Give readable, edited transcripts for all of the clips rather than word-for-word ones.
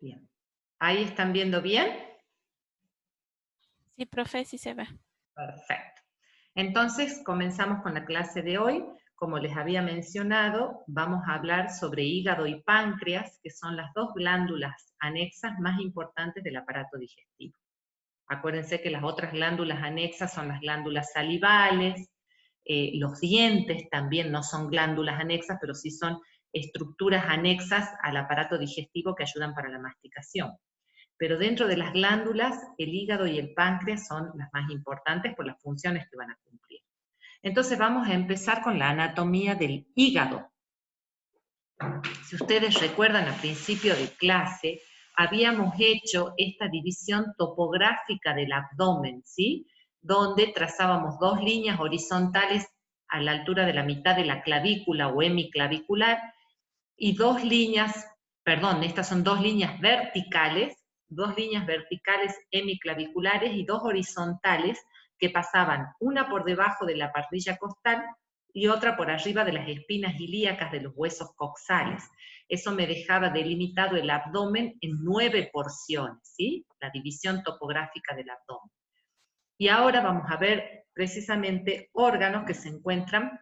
Bien. ¿Ahí están viendo bien? Sí, profe, sí se ve. Perfecto. Entonces, comenzamos con la clase de hoy. Como les había mencionado, vamos a hablar sobre hígado y páncreas, que son las dos glándulas anexas más importantes del aparato digestivo. Acuérdense que las otras glándulas anexas son las glándulas salivales, los dientes también no son glándulas anexas, pero sí son estructuras anexas al aparato digestivo que ayudan para la masticación. Pero dentro de las glándulas, el hígado y el páncreas son las más importantes por las funciones que van a cumplir. Entonces vamos a empezar con la anatomía del hígado. Si ustedes recuerdan al principio de clase, habíamos hecho esta división topográfica del abdomen, ¿sí? Donde trazábamos dos líneas horizontales a la altura de la mitad de la clavícula o hemiclavicular y dos líneas, perdón, estas son dos líneas verticales hemiclaviculares y dos horizontales que pasaban una por debajo de la parrilla costal y otra por arriba de las espinas ilíacas de los huesos coxales. Eso me dejaba delimitado el abdomen en 9 porciones, ¿sí? La división topográfica del abdomen. Y ahora vamos a ver precisamente órganos que se encuentran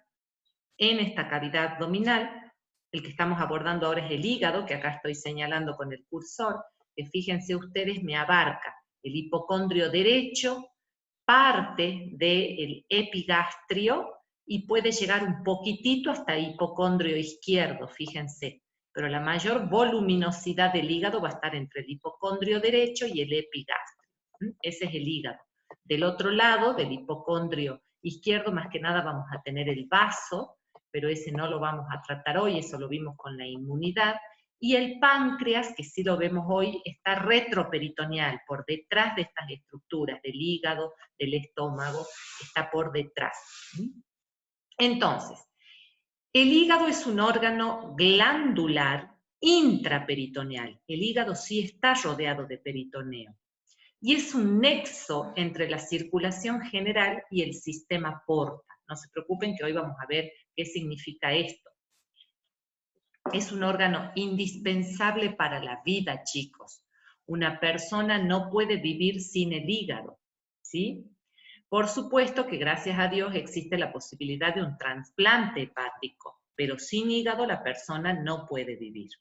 en esta cavidad abdominal. El que estamos abordando ahora es el hígado, que acá estoy señalando con el cursor, que fíjense ustedes me abarca el hipocondrio derecho, parte del epigastrio y puede llegar un poquitito hasta el hipocondrio izquierdo, fíjense. Pero la mayor voluminosidad del hígado va a estar entre el hipocondrio derecho y el epigastrio. Ese es el hígado. Del otro lado, del hipocondrio izquierdo, más que nada vamos a tener el vaso, pero ese no lo vamos a tratar hoy, eso lo vimos con la inmunidad. Y el páncreas, que sí lo vemos hoy, está retroperitoneal, por detrás de estas estructuras, del hígado, del estómago, está por detrás. Entonces, el hígado es un órgano glandular intraperitoneal. El hígado sí está rodeado de peritoneo. Y es un nexo entre la circulación general y el sistema porta. No se preocupen que hoy vamos a ver qué significa esto. Es un órgano indispensable para la vida, chicos. Una persona no puede vivir sin el hígado, ¿sí? Por supuesto que gracias a Dios existe la posibilidad de un trasplante hepático, pero sin hígado la persona no puede vivir.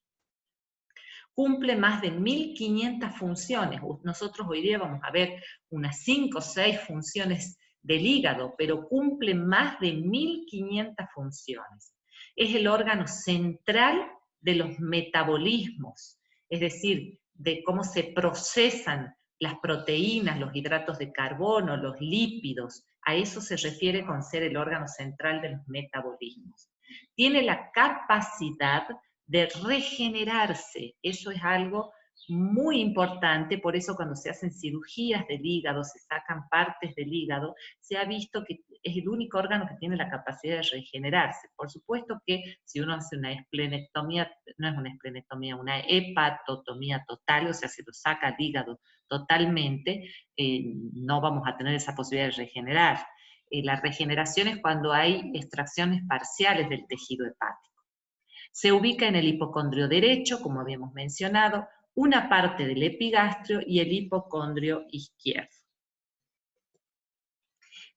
Cumple más de 1500 funciones. Nosotros hoy día vamos a ver unas 5 o 6 funciones del hígado, pero cumple más de 1500 funciones. Es el órgano central de los metabolismos, es decir, de cómo se procesan las proteínas, los hidratos de carbono, los lípidos. A eso se refiere con ser el órgano central de los metabolismos. Tiene la capacidad de regenerarse. Eso es algo muy importante, por eso cuando se hacen cirugías del hígado, se sacan partes del hígado, se ha visto que es el único órgano que tiene la capacidad de regenerarse. Por supuesto que si uno hace una esplenectomía, no es una esplenectomía, una hepatotomía total, o sea, se lo saca el hígado totalmente, no vamos a tener esa posibilidad de regenerar. La regeneración es cuando hay extracciones parciales del tejido hepático. Se ubica en el hipocondrio derecho, como habíamos mencionado, una parte del epigastrio y el hipocondrio izquierdo.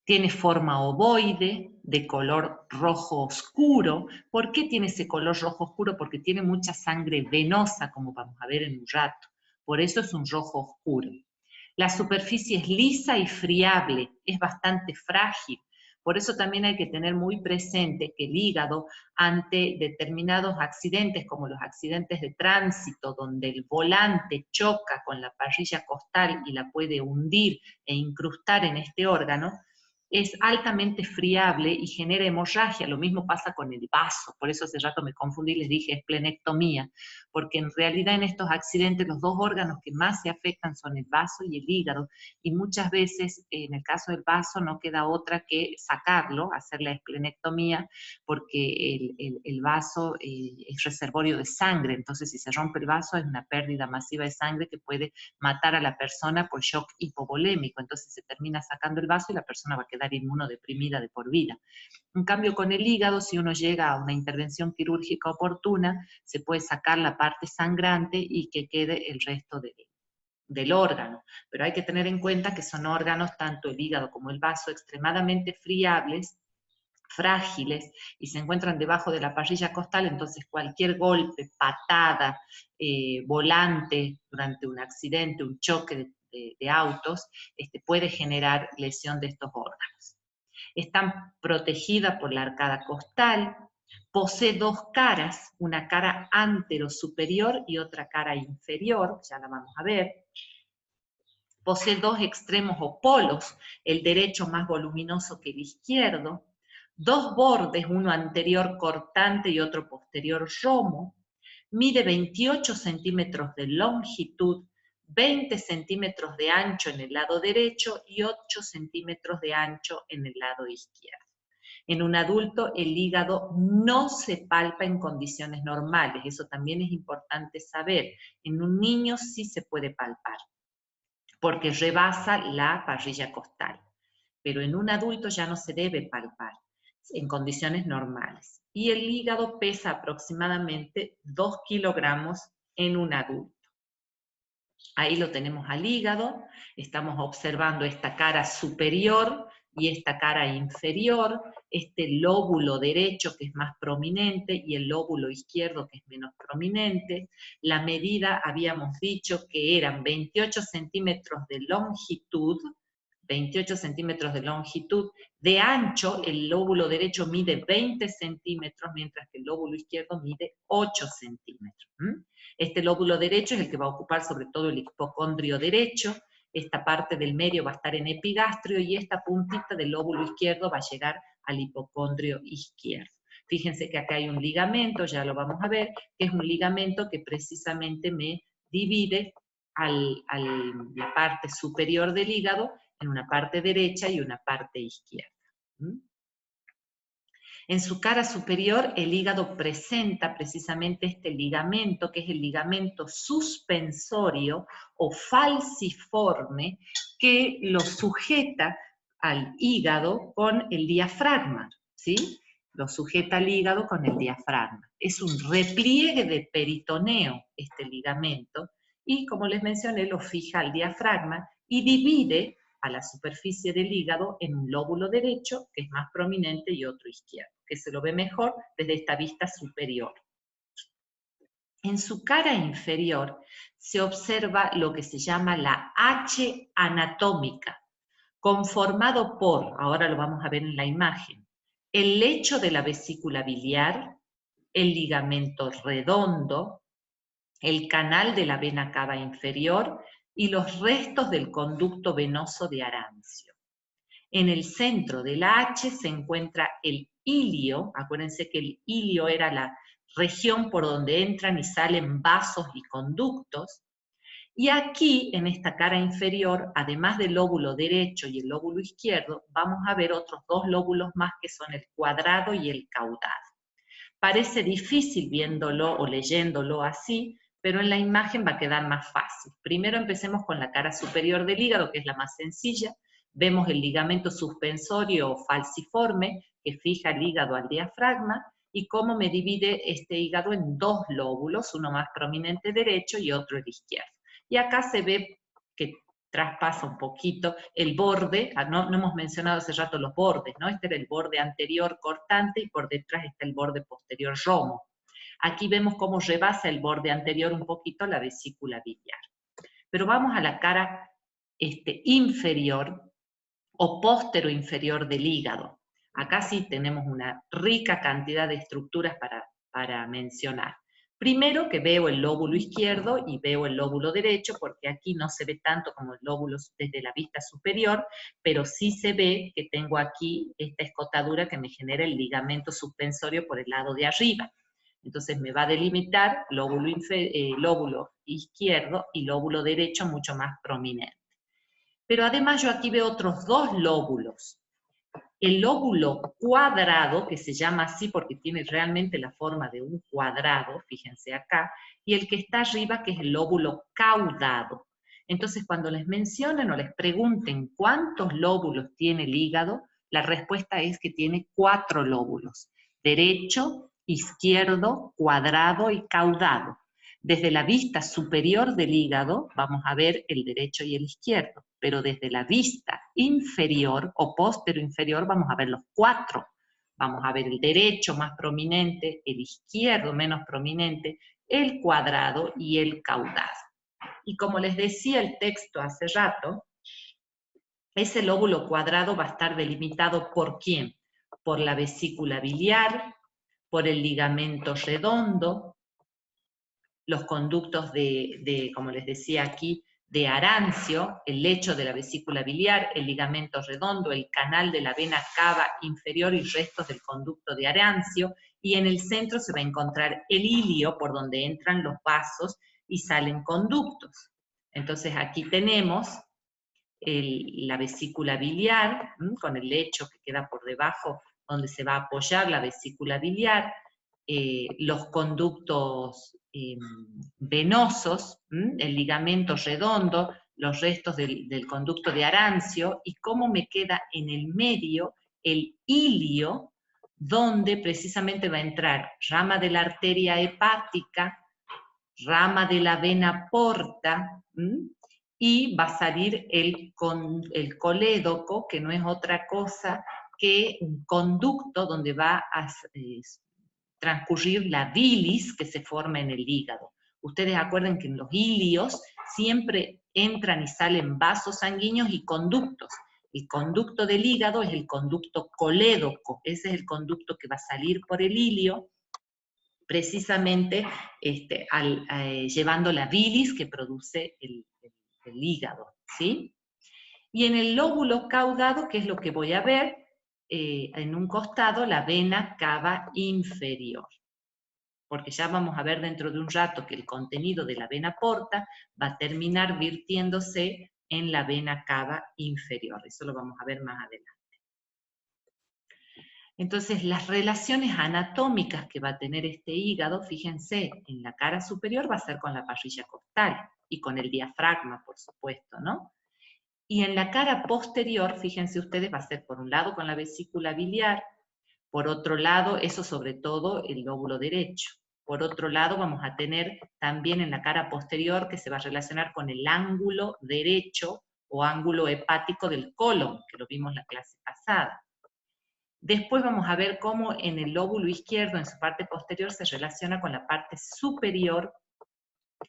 Tiene forma ovoide, de color rojo oscuro. ¿Por qué tiene ese color rojo oscuro? Porque tiene mucha sangre venosa, como vamos a ver en un rato. Por eso es un rojo oscuro. La superficie es lisa y friable, es bastante frágil. Por eso también hay que tener muy presente que el hígado, ante determinados accidentes, como los accidentes de tránsito, donde el volante choca con la parrilla costal y la puede hundir e incrustar en este órgano, es altamente friable y genera hemorragia. Lo mismo pasa con el vaso, por eso hace rato me confundí y les dije esplenectomía, porque en realidad en estos accidentes los dos órganos que más se afectan son el vaso y el hígado, y muchas veces en el caso del vaso no queda otra que sacarlo, hacer la esplenectomía, porque el vaso es reservorio de sangre, entonces si se rompe el vaso es una pérdida masiva de sangre que puede matar a la persona por shock hipovolémico, entonces se termina sacando el vaso y la persona va a quedar quedar inmunodeprimida de por vida. En cambio, con el hígado, si uno llega a una intervención quirúrgica oportuna, se puede sacar la parte sangrante y que quede el resto del órgano. Pero hay que tener en cuenta que son órganos, tanto el hígado como el vaso, extremadamente friables, frágiles, y se encuentran debajo de la parrilla costal, entonces cualquier golpe, patada, volante durante un accidente, un choque de autos, puede generar lesión de estos órganos. Están protegidas por la arcada costal, posee dos caras, una cara antero-superior y otra cara inferior, ya la vamos a ver. Posee dos extremos o polos, el derecho más voluminoso que el izquierdo, dos bordes, uno anterior cortante y otro posterior romo, mide 28 centímetros de longitud, 20 centímetros de ancho en el lado derecho y 8 centímetros de ancho en el lado izquierdo. En un adulto el hígado no se palpa en condiciones normales, eso también es importante saber. En un niño sí se puede palpar, porque rebasa la parrilla costal, pero en un adulto ya no se debe palpar en condiciones normales. Y el hígado pesa aproximadamente 2 kilogramos en un adulto. Ahí lo tenemos al hígado, estamos observando esta cara superior y esta cara inferior, este lóbulo derecho que es más prominente y el lóbulo izquierdo que es menos prominente. La medida habíamos dicho que eran 28 centímetros de longitud, 28 centímetros de longitud, de ancho el lóbulo derecho mide 20 centímetros, mientras que el lóbulo izquierdo mide 8 centímetros. Este lóbulo derecho es el que va a ocupar sobre todo el hipocondrio derecho, esta parte del medio va a estar en epigastrio y esta puntita del lóbulo izquierdo va a llegar al hipocondrio izquierdo. Fíjense que acá hay un ligamento, ya lo vamos a ver, que es un ligamento que precisamente me divide la parte superior del hígado en una parte derecha y una parte izquierda. En su cara superior, el hígado presenta precisamente este ligamento, que es el ligamento suspensorio o falciforme, que lo sujeta al hígado con el diafragma, ¿sí? Lo sujeta al hígado con el diafragma. Es un repliegue de peritoneo este ligamento, y como les mencioné, lo fija al diafragma y divide a la superficie del hígado en un lóbulo derecho, que es más prominente, y otro izquierdo, que se lo ve mejor desde esta vista superior. En su cara inferior se observa lo que se llama la H anatómica, conformado por, ahora lo vamos a ver en la imagen, el lecho de la vesícula biliar, el ligamento redondo, el canal de la vena cava inferior y los restos del conducto venoso de Arancio. En el centro de la H se encuentra el ilio, acuérdense que el ilio era la región por donde entran y salen vasos y conductos, y aquí, en esta cara inferior, además del lóbulo derecho y el lóbulo izquierdo, vamos a ver otros dos lóbulos más que son el cuadrado y el caudado. Parece difícil viéndolo o leyéndolo así, pero en la imagen va a quedar más fácil. Primero empecemos con la cara superior del hígado, que es la más sencilla. Vemos el ligamento suspensorio o falciforme que fija el hígado al diafragma, y cómo me divide este hígado en dos lóbulos, uno más prominente derecho y otro el izquierdo. Y acá se ve que traspasa un poquito el borde, no hemos mencionado hace rato los bordes, ¿no? Este era el borde anterior cortante y por detrás está el borde posterior romo. Aquí vemos cómo rebasa el borde anterior un poquito la vesícula biliar. Pero vamos a la cara inferior o póstero inferior del hígado. Acá sí tenemos una rica cantidad de estructuras para mencionar. Primero que veo el lóbulo izquierdo y veo el lóbulo derecho, porque aquí no se ve tanto como el lóbulo desde la vista superior, pero sí se ve que tengo aquí esta escotadura que me genera el ligamento suspensorio por el lado de arriba. Entonces me va a delimitar lóbulo izquierdo y lóbulo derecho mucho más prominente. Pero además yo aquí veo otros dos lóbulos. El lóbulo cuadrado, que se llama así porque tiene realmente la forma de un cuadrado, fíjense acá, y el que está arriba, que es el lóbulo caudado. Entonces, cuando les mencionen o les pregunten cuántos lóbulos tiene el hígado, La respuesta es que tiene 4 lóbulos: derecho, izquierdo, cuadrado y caudado. Desde la vista superior del hígado vamos a ver el derecho y el izquierdo, pero desde la vista inferior o postero-inferior vamos a ver los 4. Vamos a ver el derecho más prominente, el izquierdo menos prominente, el cuadrado y el caudado. Y como les decía el texto hace rato, ese lóbulo cuadrado va a estar delimitado ¿por quién? Por la vesícula biliar, por el ligamento redondo, los conductos como les decía aquí, de Arancio, el lecho de la vesícula biliar, el ligamento redondo, el canal de la vena cava inferior y restos del conducto de Arancio, y en el centro se va a encontrar el ilio, por donde entran los vasos y salen conductos. Entonces aquí tenemos la vesícula biliar, con el lecho que queda por debajo, donde se va a apoyar la vesícula biliar, los conductos venosos, el ligamento redondo, los restos del conducto de Arancio, y cómo me queda en el medio el ilio, donde precisamente va a entrar rama de la arteria hepática, rama de la vena porta, y va a salir el colédoco, que no es otra cosa que un conducto donde va a transcurrir la bilis que se forma en el hígado. Ustedes acuerden que en los ilios siempre entran y salen vasos sanguíneos y conductos. El conducto del hígado es el conducto colédoco, ese es el conducto que va a salir por el ilio, precisamente llevando la bilis que produce el hígado, ¿sí? Y en el lóbulo caudado, que es lo que voy a ver, en un costado, la vena cava inferior. Porque ya vamos a ver dentro de un rato que el contenido de la vena porta va a terminar virtiéndose en la vena cava inferior. Eso lo vamos a ver más adelante. Entonces, las relaciones anatómicas que va a tener este hígado, fíjense, en la cara superior va a ser con la parrilla costal y con el diafragma, por supuesto, ¿no? Y en la cara posterior, fíjense ustedes, va a ser por un lado con la vesícula biliar, por otro lado, eso sobre todo el lóbulo derecho. Por otro lado, vamos a tener también en la cara posterior que se va a relacionar con el ángulo derecho o ángulo hepático del colon, que lo vimos en la clase pasada. Después vamos a ver cómo en el lóbulo izquierdo, en su parte posterior, se relaciona con la parte superior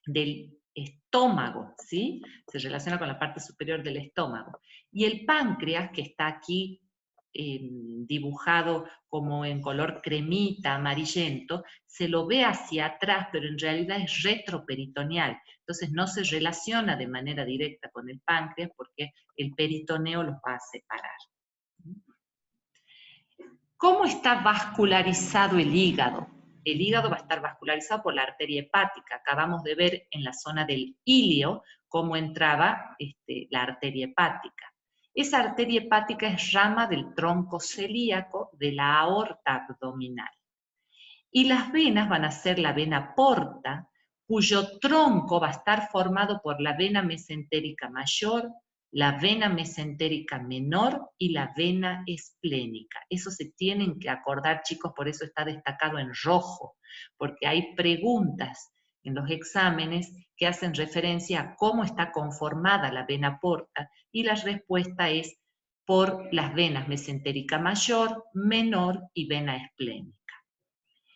del estómago, ¿sí? Se relaciona con la parte superior del estómago. Y el páncreas, que está aquí dibujado como en color cremita, amarillento, se lo ve hacia atrás, pero en realidad es retroperitoneal. Entonces no se relaciona de manera directa con el páncreas porque el peritoneo los va a separar. ¿Cómo está vascularizado el hígado? El hígado va a estar vascularizado por la arteria hepática. Acabamos de ver en la zona del ilio cómo entraba la arteria hepática. Esa arteria hepática es rama del tronco celíaco de la aorta abdominal. Y las venas van a ser la vena porta, cuyo tronco va a estar formado por la vena mesentérica mayor, la vena mesentérica menor y la vena esplénica. Eso se tienen que acordar, chicos, por eso está destacado en rojo, porque hay preguntas en los exámenes que hacen referencia a cómo está conformada la vena porta, y la respuesta es por las venas mesentérica mayor, menor y vena esplénica.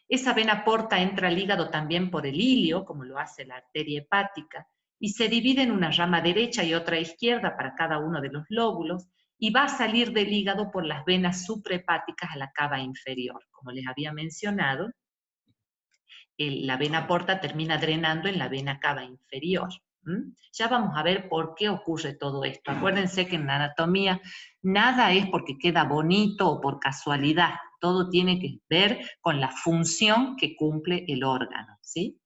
Esa vena porta entra al hígado también por el ilio, como lo hace la arteria hepática, y se divide en una rama derecha y otra izquierda para cada uno de los lóbulos, y va a salir del hígado por las venas suprahepáticas a la cava inferior. Como les había mencionado, la vena porta termina drenando en la vena cava inferior. Ya vamos a ver por qué ocurre todo esto. Acuérdense que en la anatomía nada es porque queda bonito o por casualidad. Todo tiene que ver con la función que cumple el órgano, ¿sí?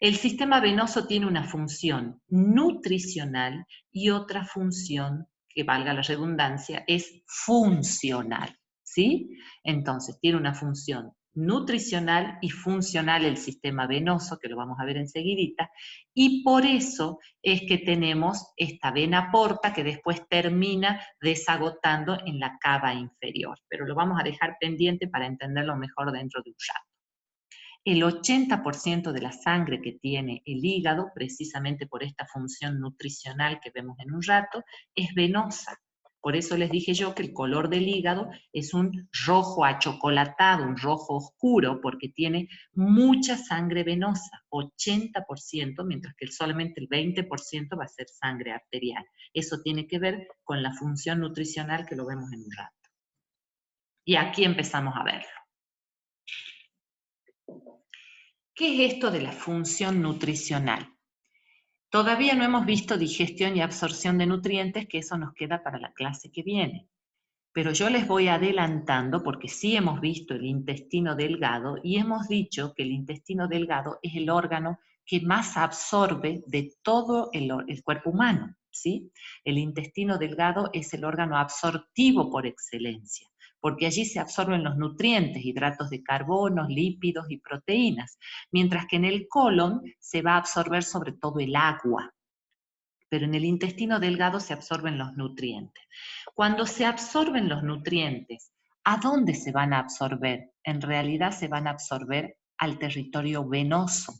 El sistema venoso tiene una función nutricional y otra función, que valga la redundancia, es funcional, ¿sí? Entonces, tiene una función nutricional y funcional el sistema venoso, que lo vamos a ver enseguidita, y por eso es que tenemos esta vena porta que después termina desagotando en la cava inferior, pero lo vamos a dejar pendiente para entenderlo mejor dentro de un rato. El 80% de la sangre que tiene el hígado, precisamente por esta función nutricional que vemos en un rato, es venosa. Por eso les dije yo que el color del hígado es un rojo achocolatado, un rojo oscuro, porque tiene mucha sangre venosa, 80%, mientras que solamente el 20% va a ser sangre arterial. Eso tiene que ver con la función nutricional que lo vemos en un rato. Y aquí empezamos a verlo. ¿Qué es esto de la función nutricional? Todavía no hemos visto digestión y absorción de nutrientes, que eso nos queda para la clase que viene. Pero yo les voy adelantando, porque sí hemos visto el intestino delgado y hemos dicho que el intestino delgado es el órgano que más absorbe de todo el cuerpo humano, ¿sí? El intestino delgado es el órgano absortivo por excelencia, porque allí se absorben los nutrientes, hidratos de carbono, lípidos y proteínas, mientras que en el colon se va a absorber sobre todo el agua, pero en el intestino delgado se absorben los nutrientes. Cuando se absorben los nutrientes, ¿a dónde se van a absorber? En realidad se van a absorber al territorio venoso.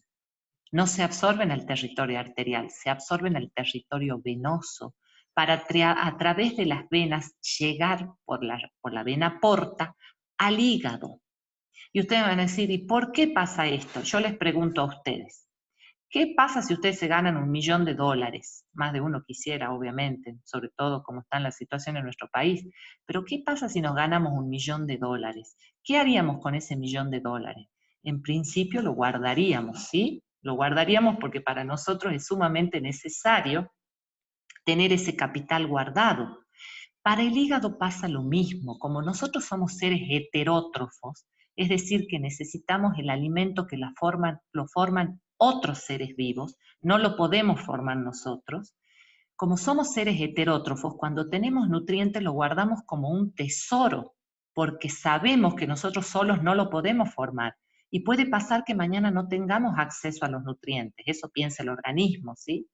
No se absorben al territorio arterial, se absorben al territorio venoso para a través de las venas llegar por la vena porta al hígado. Y ustedes van a decir, ¿y por qué pasa esto? Yo les pregunto a ustedes. ¿Qué pasa si ustedes se ganan $1.000.000? Más de uno quisiera, obviamente, sobre todo como está la situación en nuestro país. Pero ¿qué pasa si nos ganamos $1.000.000? ¿Qué haríamos con ese $1.000.000? En principio lo guardaríamos, ¿sí? Lo guardaríamos porque para nosotros es sumamente necesario tener ese capital guardado. Para el hígado pasa lo mismo. Como nosotros somos seres heterótrofos, es decir, que necesitamos el alimento que lo forman otros seres vivos, no lo podemos formar nosotros. Como somos seres heterótrofos, cuando tenemos nutrientes lo guardamos como un tesoro, porque sabemos que nosotros solos no lo podemos formar. Y puede pasar que mañana no tengamos acceso a los nutrientes, eso piensa el organismo, ¿sí?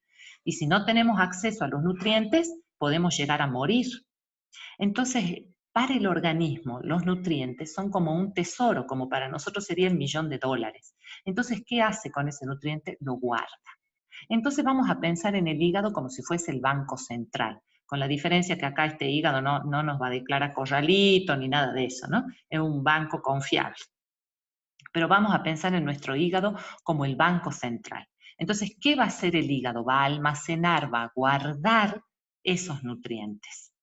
Y si no tenemos acceso a los nutrientes, podemos llegar a morir. Entonces, para el organismo, los nutrientes son como un tesoro, como para nosotros sería $1.000.000. Entonces, ¿qué hace con ese nutriente? Lo guarda. Entonces vamos a pensar en el hígado como si fuese el banco central, con la diferencia que acá este hígado no nos va a declarar corralito ni nada de eso, ¿no? Es un banco confiable. Pero vamos a pensar en nuestro hígado como el banco central. Entonces, ¿qué va a hacer el hígado? Va a almacenar, va a guardar esos nutrientes.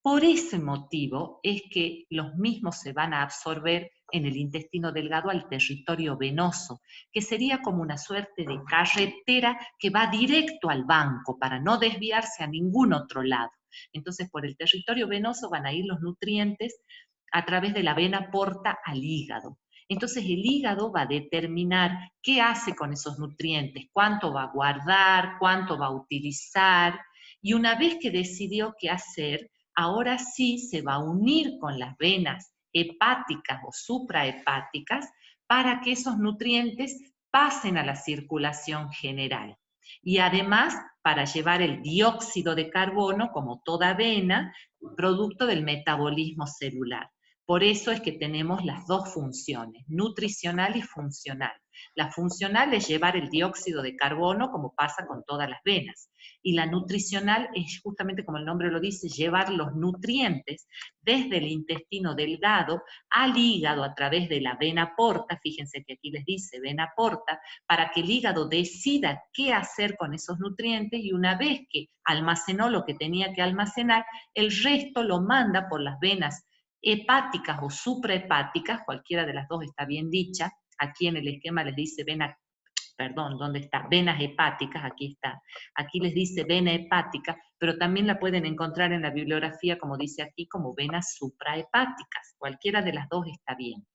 Por ese motivo es que los mismos se van a absorber en el intestino delgado al territorio venoso, que sería como una suerte de carretera que va directo al banco para no desviarse a ningún otro lado. Entonces, por el territorio venoso van a ir los nutrientes a través de la vena porta al hígado. Entonces el hígado va a determinar qué hace con esos nutrientes, cuánto va a guardar, cuánto va a utilizar, y una vez que decidió qué hacer, ahora sí se va a unir con las venas hepáticas o suprahepáticas para que esos nutrientes pasen a la circulación general. Y además, para llevar el dióxido de carbono, como toda vena, producto del metabolismo celular. Por eso es que tenemos las dos funciones, nutricional y funcional. La funcional es llevar el dióxido de carbono, como pasa con todas las venas. Y la nutricional es justamente, como el nombre lo dice, llevar los nutrientes desde el intestino delgado al hígado a través de la vena porta, fíjense que aquí les dice vena porta, para que el hígado decida qué hacer con esos nutrientes y una vez que almacenó lo que tenía que almacenar, el resto lo manda por las venas hepáticas o suprahepáticas, cualquiera de las dos está bien dicha. Aquí en el esquema les dice ¿dónde está? Venas hepáticas, aquí está. Aquí les dice vena hepática, pero también la pueden encontrar en la bibliografía, como dice aquí, como venas suprahepáticas. Cualquiera de las dos está bien.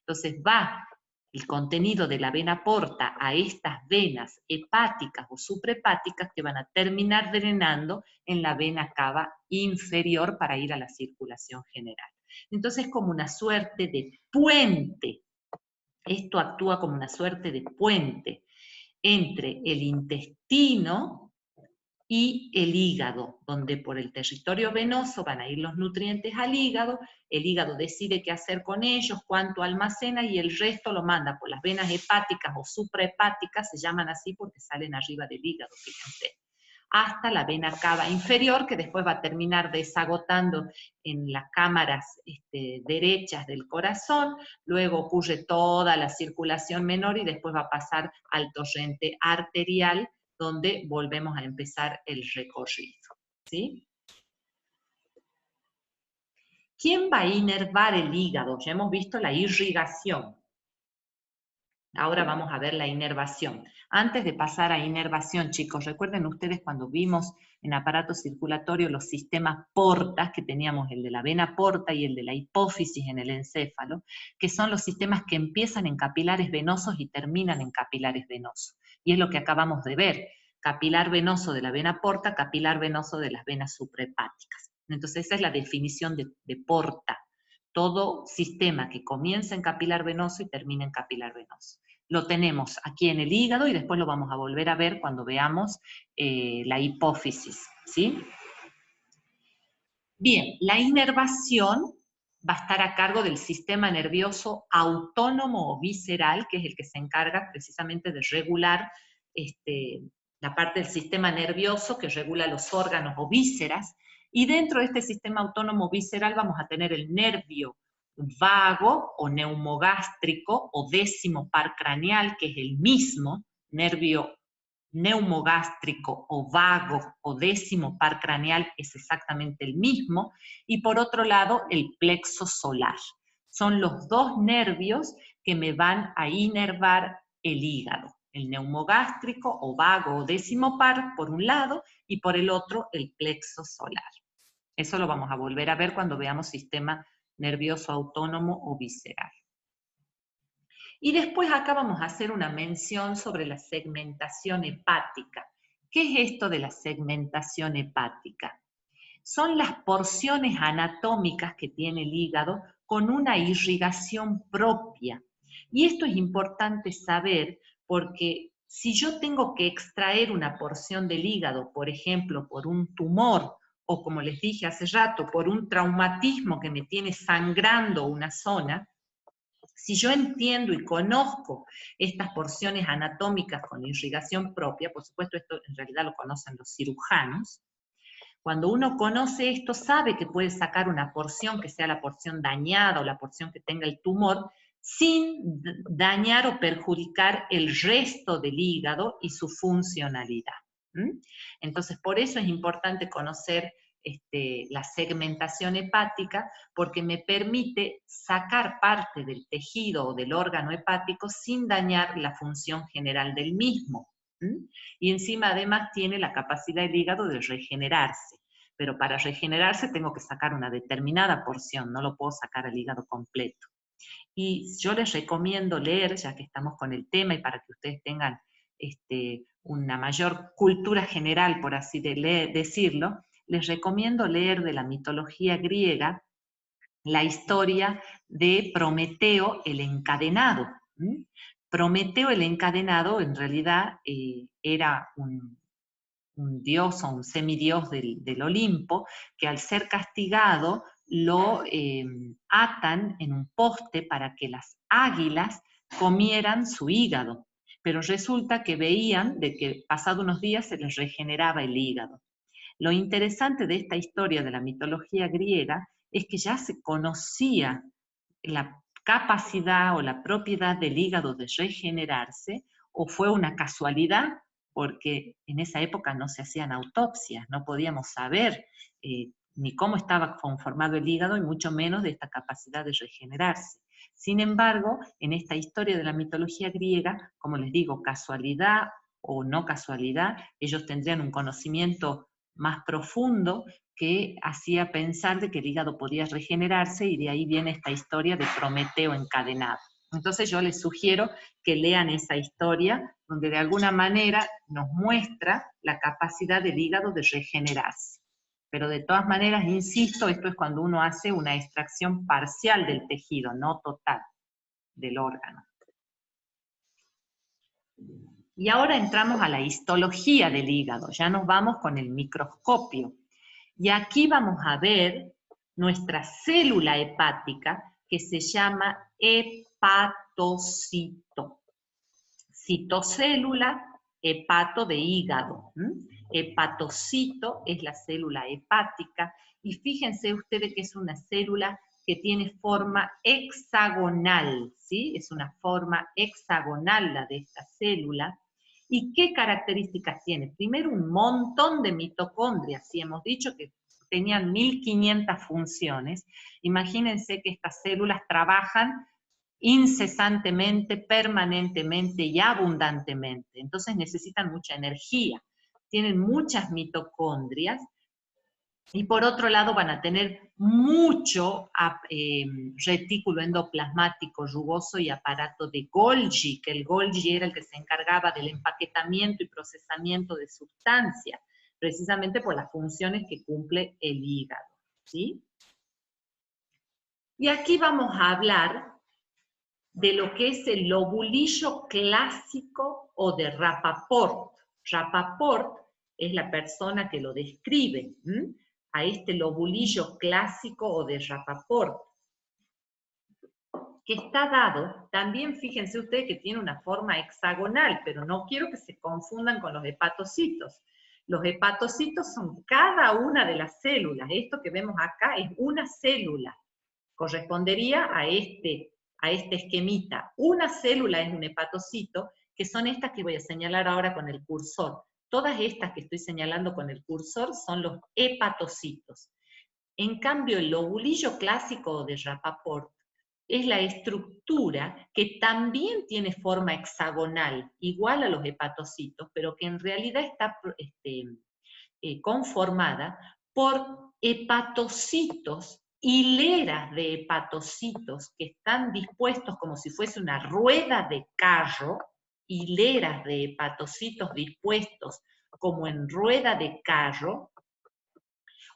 Entonces va el contenido de la vena porta a estas venas hepáticas o suprahepáticas que van a terminar drenando en la vena cava inferior para ir a la circulación general. Entonces, como una suerte de puente Esto actúa como una suerte de puente entre el intestino y el hígado, donde por el territorio venoso van a ir los nutrientes al hígado, el hígado decide qué hacer con ellos, cuánto almacena, y el resto lo manda por las venas hepáticas o suprahepáticas, se llaman así porque salen arriba del hígado, fíjense, hasta la vena cava inferior, que después va a terminar desagotando en las cámaras derechas del corazón, luego ocurre toda la circulación menor y después va a pasar al torrente arterial, donde volvemos a empezar el recorrido, ¿sí? ¿Quién va a inervar el hígado? Ya hemos visto la irrigación. Ahora vamos a ver la inervación. Antes de pasar a inervación, chicos, recuerden ustedes cuando vimos en aparato circulatorio los sistemas portas, que teníamos el de la vena porta y el de la hipófisis en el encéfalo, que son los sistemas que empiezan en capilares venosos y terminan en capilares venosos. Y es lo que acabamos de ver, capilar venoso de la vena porta, capilar venoso de las venas suprahepáticas. Entonces esa es la definición de porta. Todo sistema que comienza en capilar venoso y termina en capilar venoso. Lo tenemos aquí en el hígado y después lo vamos a volver a ver cuando veamos la hipófisis, ¿sí? Bien, la inervación va a estar a cargo del sistema nervioso autónomo o visceral, que es el que se encarga precisamente de regular la parte del sistema nervioso que regula los órganos o vísceras, y dentro de este sistema autónomo visceral vamos a tener el nervio vago o neumogástrico o décimo par craneal, que es el mismo nervio neumogástrico o vago o décimo par craneal, es exactamente el mismo, y por otro lado el plexo solar. Son los dos nervios que me van a inervar el hígado, el neumogástrico o vago o décimo par por un lado y por el otro el plexo solar. Eso lo vamos a volver a ver cuando veamos sistema nervioso autónomo o visceral. Y después acá vamos a hacer una mención sobre la segmentación hepática. ¿Qué es esto de la segmentación hepática? Son las porciones anatómicas que tiene el hígado con una irrigación propia. Y esto es importante saber porque si yo tengo que extraer una porción del hígado, por ejemplo, por un tumor, o como les dije hace rato, por un traumatismo que me tiene sangrando una zona, si yo entiendo y conozco estas porciones anatómicas con irrigación propia, por supuesto esto en realidad lo conocen los cirujanos, cuando uno conoce esto sabe que puede sacar una porción que sea la porción dañada o la porción que tenga el tumor sin dañar o perjudicar el resto del hígado y su funcionalidad. Entonces por eso es importante conocer la segmentación hepática, porque me permite sacar parte del tejido o del órgano hepático sin dañar la función general del mismo. Y encima además tiene la capacidad del hígado de regenerarse, pero para regenerarse tengo que sacar una determinada porción, no lo puedo sacar al hígado completo. Y yo les recomiendo leer, ya que estamos con el tema y para que ustedes tengan una mayor cultura general, por así decirlo, les recomiendo leer de la mitología griega la historia de Prometeo el encadenado. Prometeo el encadenado en realidad era un dios o un semidios del Olimpo, que al ser castigado lo atan en un poste para que las águilas comieran su hígado. Pero resulta que veían de que pasados unos días se les regeneraba el hígado. Lo interesante de esta historia de la mitología griega es que ya se conocía la capacidad o la propiedad del hígado de regenerarse, o fue una casualidad, porque en esa época no se hacían autopsias, no podíamos saber ni cómo estaba conformado el hígado y mucho menos de esta capacidad de regenerarse. Sin embargo, en esta historia de la mitología griega, como les digo, casualidad o no casualidad, ellos tendrían un conocimiento más profundo que hacía pensar de que el hígado podía regenerarse, y de ahí viene esta historia de Prometeo encadenado. Entonces yo les sugiero que lean esa historia, donde de alguna manera nos muestra la capacidad del hígado de regenerarse. Pero de todas maneras, insisto, esto es cuando uno hace una extracción parcial del tejido, no total del órgano. Y ahora entramos a la histología del hígado, ya nos vamos con el microscopio. Y aquí vamos a ver nuestra célula hepática que se llama hepatocito. Citocélula, hepato de hígado. Hepatocito es la célula hepática y fíjense ustedes que es una célula que tiene forma hexagonal, ¿sí? Es una forma hexagonal la de esta célula. ¿Y qué características tiene? Primero, un montón de mitocondrias, si hemos dicho que tenían 1500 funciones. Imagínense que estas células trabajan incesantemente, permanentemente y abundantemente. Entonces necesitan mucha energía. Tienen muchas mitocondrias y por otro lado van a tener mucho retículo endoplasmático rugoso y aparato de Golgi, que el Golgi era el que se encargaba del empaquetamiento y procesamiento de sustancias, precisamente por las funciones que cumple el hígado, ¿sí? Y aquí vamos a hablar de lo que es el lobulillo clásico o de Rappaport. Rappaport es la persona que lo describe, a este lobulillo clásico o de Rappaport, que está dado, también fíjense ustedes que tiene una forma hexagonal, pero no quiero que se confundan con los hepatocitos. Los hepatocitos son cada una de las células. Esto que vemos acá es una célula. Correspondería a este esquemita. Una célula es un hepatocito, que son estas que voy a señalar ahora con el cursor. Todas estas que estoy señalando con el cursor son los hepatocitos. En cambio, el lobulillo clásico de Rappaport es la estructura que también tiene forma hexagonal, igual a los hepatocitos, pero que en realidad está conformada por hepatocitos, hileras de hepatocitos que están dispuestos como si fuese una rueda de carro, hileras de hepatocitos dispuestos como en rueda de carro,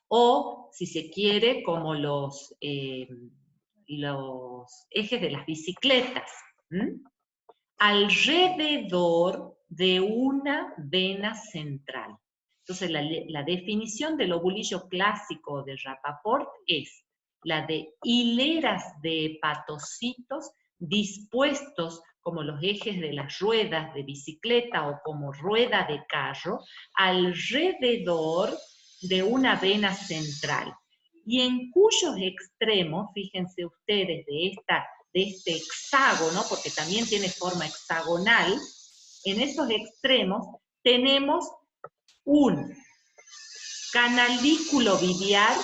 o, si se quiere, como los ejes de las bicicletas, alrededor de una vena central. Entonces, la definición del lobulillo clásico de Rappaport es la de hileras de hepatocitos dispuestos como los ejes de las ruedas de bicicleta o como rueda de carro, alrededor de una vena central. Y en cuyos extremos, fíjense ustedes, de este hexágono, porque también tiene forma hexagonal, en esos extremos tenemos un canalículo biliar,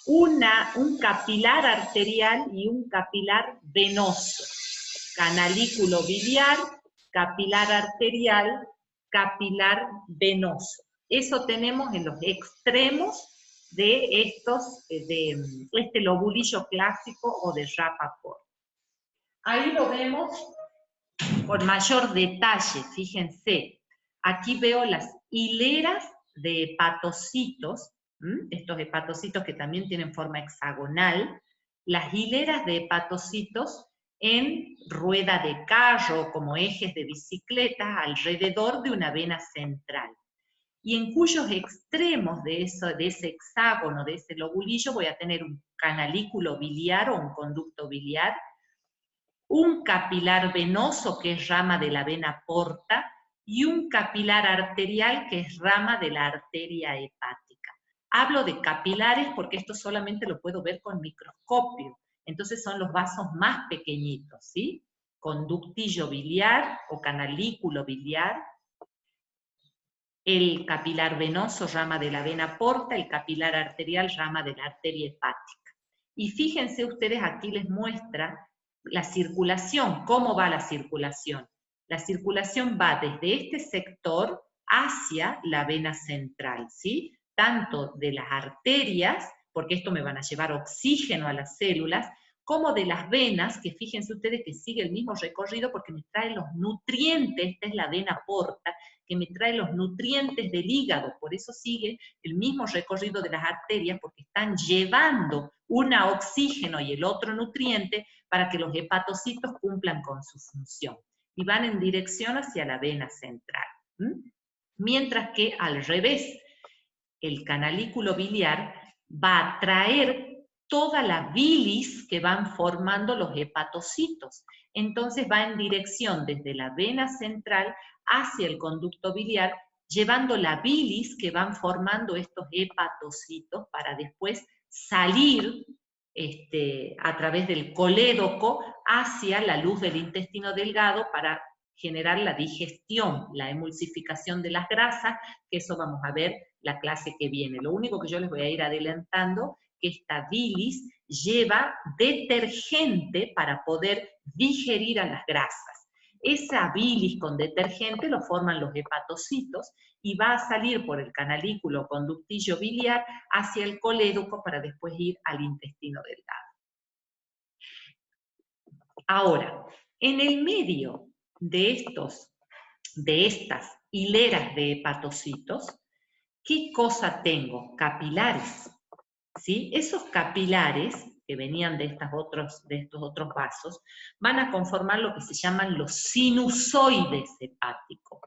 un capilar arterial y un capilar venoso. Canalículo biliar, capilar arterial, capilar venoso. Eso tenemos en los extremos de este lobulillo clásico o de Rappaport. Ahí lo vemos con mayor detalle, fíjense. Aquí veo las hileras de hepatocitos, estos hepatocitos que también tienen forma hexagonal, las hileras de hepatocitos en rueda de carro, como ejes de bicicleta, alrededor de una vena central. Y en cuyos extremos de ese hexágono, de ese lobulillo, voy a tener un canalículo biliar o un conducto biliar, un capilar venoso que es rama de la vena porta, y un capilar arterial que es rama de la arteria hepática. Hablo de capilares porque esto solamente lo puedo ver con microscopio, entonces son los vasos más pequeñitos, ¿sí? Conductillo biliar o canalículo biliar, el capilar venoso, rama de la vena porta, el capilar arterial, rama de la arteria hepática. Y fíjense ustedes, aquí les muestra la circulación, cómo va la circulación. La circulación va desde este sector hacia la vena central, ¿sí? Tanto de las arterias, porque esto me van a llevar oxígeno a las células, como de las venas, que fíjense ustedes que sigue el mismo recorrido porque me trae los nutrientes, esta es la vena porta, que me trae los nutrientes del hígado, por eso sigue el mismo recorrido de las arterias, porque están llevando una oxígeno y el otro nutriente para que los hepatocitos cumplan con su función. y van en dirección hacia la vena central. Mientras que al revés, el canalículo biliar va a traer toda la bilis que van formando los hepatocitos. Entonces va en dirección desde la vena central hacia el conducto biliar, llevando la bilis que van formando estos hepatocitos para después salir a través del colédoco hacia la luz del intestino delgado para generar la digestión, la emulsificación de las grasas, que eso vamos a ver la clase que viene. Lo único que yo les voy a ir adelantando, que esta bilis lleva detergente para poder digerir a las grasas. Esa bilis con detergente lo forman los hepatocitos y va a salir por el canalículo conductillo biliar hacia el colédoco para después ir al intestino delgado. Ahora, en el medio de estas hileras de hepatocitos, ¿qué cosa tengo? Capilares, ¿sí? Esos capilares que venían de estos otros vasos van a conformar lo que se llaman los sinusoides hepáticos.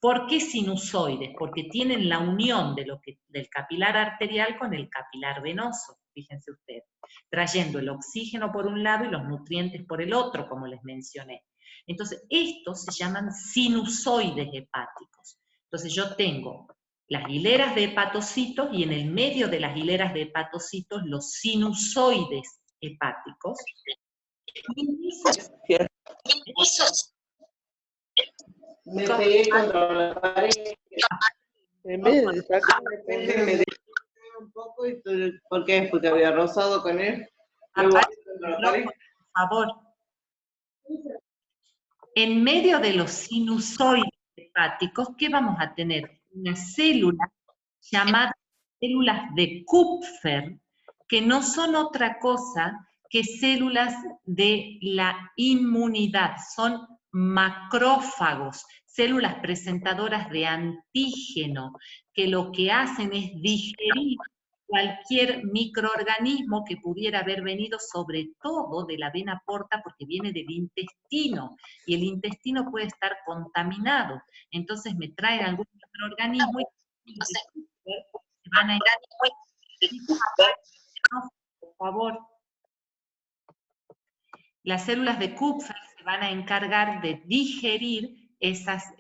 ¿Por qué sinusoides? Porque tienen la unión del capilar arterial con el capilar venoso, fíjense ustedes, trayendo el oxígeno por un lado y los nutrientes por el otro, como les mencioné. Entonces, estos se llaman sinusoides hepáticos. Entonces, yo tengo las hileras de hepatocitos y en el medio de las hileras de hepatocitos los sinusoides hepáticos. Me pegué contra la pared. En vez de sacarme pelo, me dejé un poco. ¿Por qué? Porque había rozado con él. Por favor. En medio de los sinusoides hepáticos, ¿qué vamos a tener? Una célula llamada células de Kupfer, que no son otra cosa que células de la inmunidad, son macrófagos, células presentadoras de antígeno, que lo que hacen es digerir cualquier microorganismo que pudiera haber venido sobre todo de la vena porta porque viene del intestino, y el intestino puede estar contaminado, entonces me traen algún microorganismo y se van a ir. Por favor. Las células de Kupfer se van a encargar de digerir esas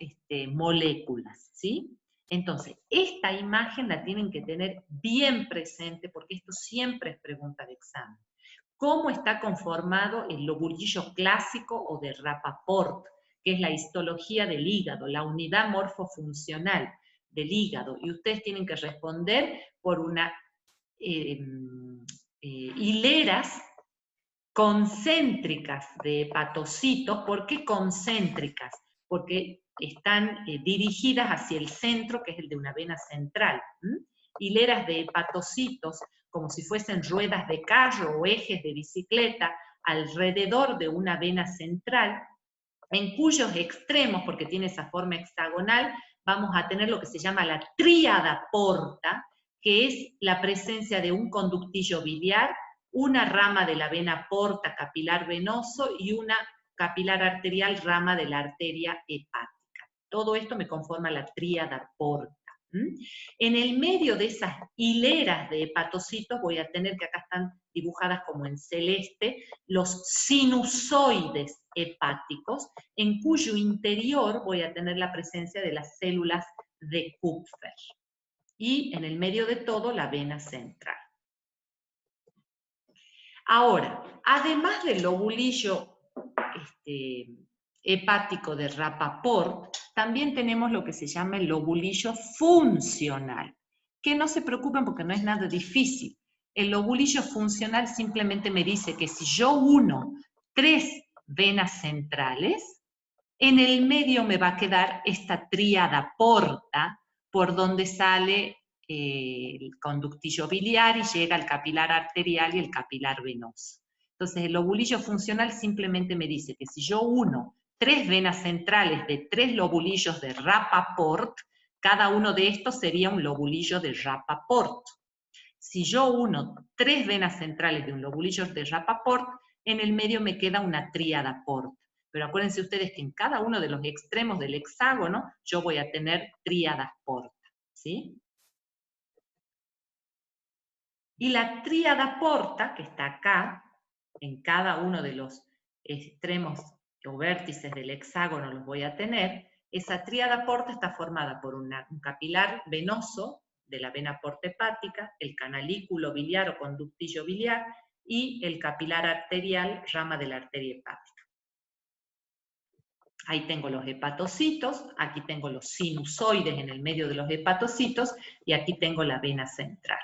moléculas, ¿sí? Entonces, esta imagen la tienen que tener bien presente porque esto siempre es pregunta de examen. ¿Cómo está conformado el lobulillo clásico o de Rappaport, que es la histología del hígado, la unidad morfofuncional del hígado? Y ustedes tienen que responder por una hileras concéntricas de hepatocitos. ¿Por qué concéntricas? Porque están dirigidas hacia el centro, que es el de una vena central. Hileras de hepatocitos, como si fuesen ruedas de carro o ejes de bicicleta, alrededor de una vena central, en cuyos extremos, porque tiene esa forma hexagonal, vamos a tener lo que se llama la tríada porta, que es la presencia de un conductillo biliar, una rama de la vena porta capilar venoso y una capilar arterial rama de la arteria hepática. Todo esto me conforma la tríada porta. En el medio de esas hileras de hepatocitos voy a tener, que acá están dibujadas como en celeste, los sinusoides hepáticos, en cuyo interior voy a tener la presencia de las células de Kupfer. Y en el medio de todo, la vena central. Ahora, además del lobulillo hepático de Rappaport, también tenemos lo que se llama el lobulillo funcional, que no se preocupen porque no es nada difícil. El lobulillo funcional simplemente me dice que si yo uno 3 venas centrales, en el medio me va a quedar esta tríada porta, por donde sale el conductillo biliar y llega al capilar arterial y el capilar venoso. Entonces el lobulillo funcional simplemente me dice que si yo uno 3 venas centrales de 3 lobulillos de Rappaport, cada uno de estos sería un lobulillo de Rappaport. Si yo uno 3 venas centrales de un lobulillo de Rappaport, en el medio me queda una tríada porta. Pero acuérdense ustedes que en cada uno de los extremos del hexágono yo voy a tener tríadas porta, ¿sí? Y la tríada porta, que está acá, en cada uno de los extremos o vértices del hexágono los voy a tener, esa tríada porta está formada por un capilar venoso de la vena porta hepática, el canalículo biliar o conductillo biliar, y el capilar arterial, rama de la arteria hepática. Ahí tengo los hepatocitos, aquí tengo los sinusoides en el medio de los hepatocitos, y aquí tengo la vena central.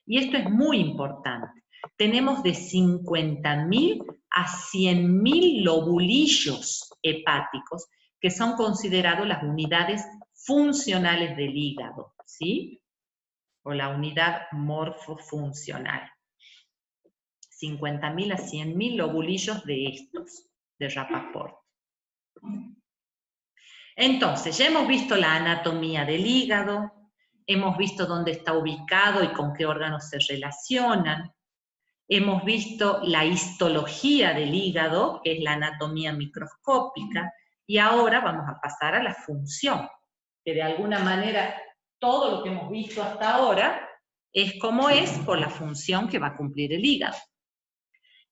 Y esto es muy importante. Tenemos de 50.000 a 100.000 lobulillos hepáticos, que son considerados las unidades funcionales del hígado, ¿sí? O la unidad morfofuncional. 50.000 a 100.000 lobulillos de estos, de Rappaport. Entonces, ya hemos visto la anatomía del hígado, hemos visto dónde está ubicado y con qué órganos se relacionan, hemos visto la histología del hígado, que es la anatomía microscópica, y ahora vamos a pasar a la función, que de alguna manera todo lo que hemos visto hasta ahora es como es por la función que va a cumplir el hígado.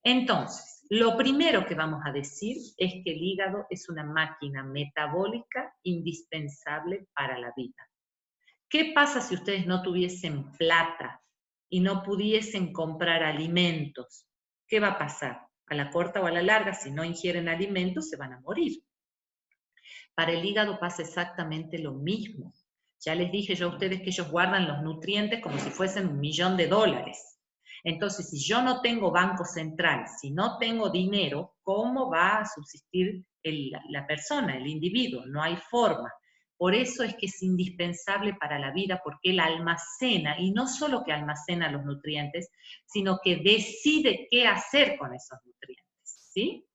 Entonces, lo primero que vamos a decir es que el hígado es una máquina metabólica indispensable para la vida. ¿Qué pasa si ustedes no tuviesen plata y no pudiesen comprar alimentos? ¿Qué va a pasar? A la corta o a la larga, si no ingieren alimentos, se van a morir. Para el hígado pasa exactamente lo mismo. Ya les dije yo a ustedes que ellos guardan los nutrientes como si fuesen $1.000.000. Entonces, si yo no tengo banco central, si no tengo dinero, ¿cómo va a subsistir la persona, el individuo? No hay forma. Por eso es que es indispensable para la vida, porque él almacena, y no solo que almacena los nutrientes, sino que decide qué hacer con esos nutrientes, ¿sí?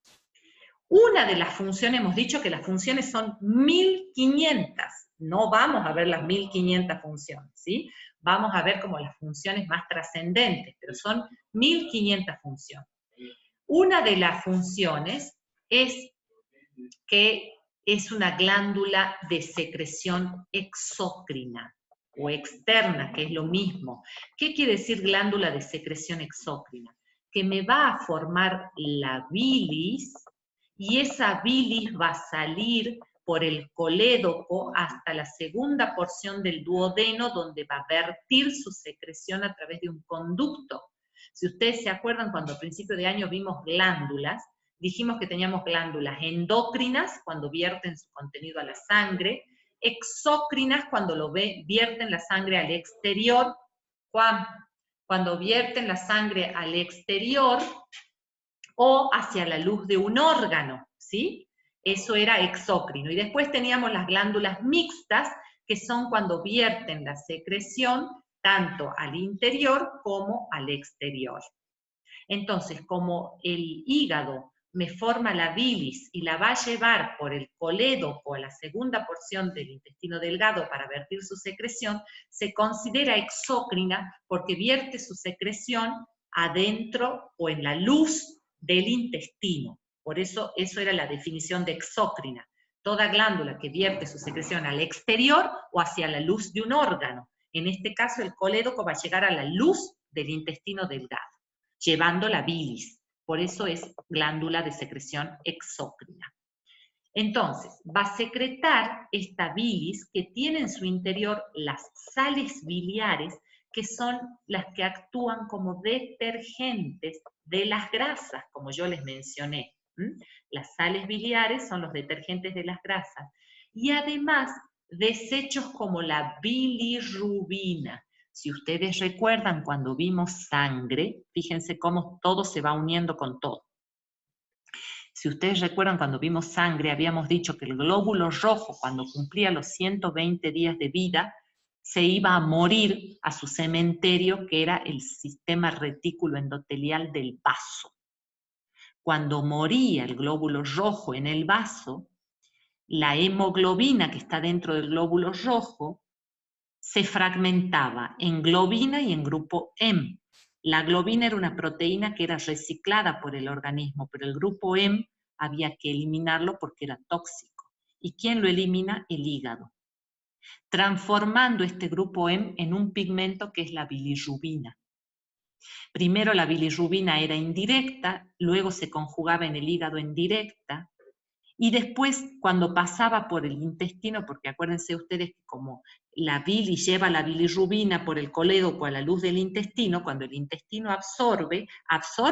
Una de las funciones, hemos dicho que las funciones son 1.500, no vamos a ver las 1.500 funciones, ¿sí? Vamos a ver como las funciones más trascendentes, pero son 1.500 funciones. Una de las funciones es que es una glándula de secreción exócrina o externa, que es lo mismo. ¿Qué quiere decir glándula de secreción exócrina? Que me va a formar la bilis, y esa bilis va a salir por el colédoco hasta la segunda porción del duodeno, donde va a vertir su secreción a través de un conducto. Si ustedes se acuerdan, cuando a principio de año vimos glándulas, dijimos que teníamos glándulas endócrinas, cuando vierten su contenido a la sangre, exócrinas, cuando vierten la sangre al exterior, cuando vierten la sangre al exterior, o hacia la luz de un órgano, ¿sí? Eso era exócrino. Y después teníamos las glándulas mixtas, que son cuando vierten la secreción tanto al interior como al exterior. Entonces, como el hígado me forma la bilis y la va a llevar por el colédoco a la segunda porción del intestino delgado para vertir su secreción, se considera exócrina porque vierte su secreción adentro o en la luz del intestino. Por eso, eso era la definición de exócrina. Toda glándula que vierte su secreción al exterior o hacia la luz de un órgano. En este caso, el colédoco va a llegar a la luz del intestino delgado, llevando la bilis. Por eso es glándula de secreción exócrina. Entonces, va a secretar esta bilis que tiene en su interior las sales biliares, que son las que actúan como detergentes de las grasas, como yo les mencioné. Las sales biliares son los detergentes de las grasas. Y además, desechos como la bilirrubina. Si ustedes recuerdan cuando vimos sangre, fíjense cómo todo se va uniendo con todo. Si ustedes recuerdan cuando vimos sangre, habíamos dicho que el glóbulo rojo, cuando cumplía los 120 días de vida, se iba a morir a su cementerio, que era el sistema retículo endotelial del vaso. Cuando moría el glóbulo rojo en el vaso, la hemoglobina que está dentro del glóbulo rojo se fragmentaba en globina y en grupo M. La globina era una proteína que era reciclada por el organismo, pero el grupo M había que eliminarlo porque era tóxico. ¿Y quién lo elimina? El hígado, transformando este grupo M en un pigmento que es la bilirrubina. Primero la bilirrubina era indirecta, luego se conjugaba en el hígado en directa, y después cuando pasaba por el intestino, porque acuérdense ustedes que como la bilis lleva la bilirrubina por el colédoco a la luz del intestino, cuando el intestino absorbe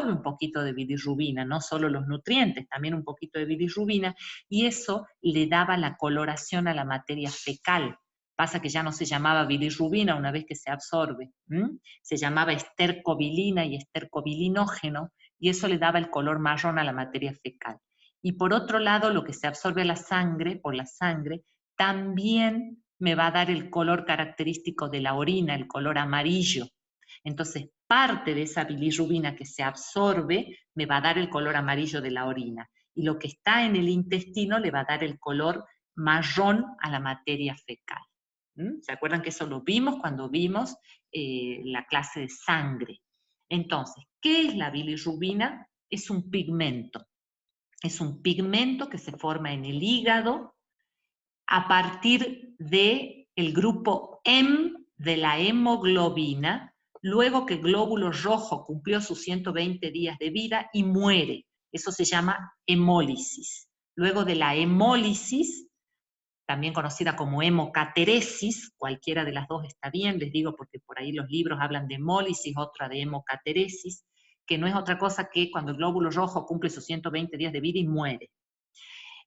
un poquito de bilirrubina, no solo los nutrientes, también un poquito de bilirrubina, y eso le daba la coloración a la materia fecal. Pasa que ya no se llamaba bilirrubina una vez que se absorbe, se llamaba estercobilina y estercobilinógeno, y eso le daba el color marrón a la materia fecal. Y por otro lado, lo que se absorbe a la sangre, por la sangre, también me va a dar el color característico de la orina, el color amarillo. Entonces, parte de esa bilirrubina que se absorbe me va a dar el color amarillo de la orina. Y lo que está en el intestino le va a dar el color marrón a la materia fecal. ¿Se acuerdan que eso lo vimos cuando vimos la clase de sangre? Entonces, ¿qué es la bilirrubina? Es un pigmento. Es un pigmento que se forma en el hígado a partir del grupo M de la hemoglobina, luego que el glóbulo rojo cumplió sus 120 días de vida y muere. Eso se llama hemólisis. Luego de la hemólisis, también conocida como hemocateresis, cualquiera de las dos está bien, les digo porque por ahí los libros hablan de hemólisis, otra de hemocateresis, que no es otra cosa que cuando el glóbulo rojo cumple sus 120 días de vida y muere.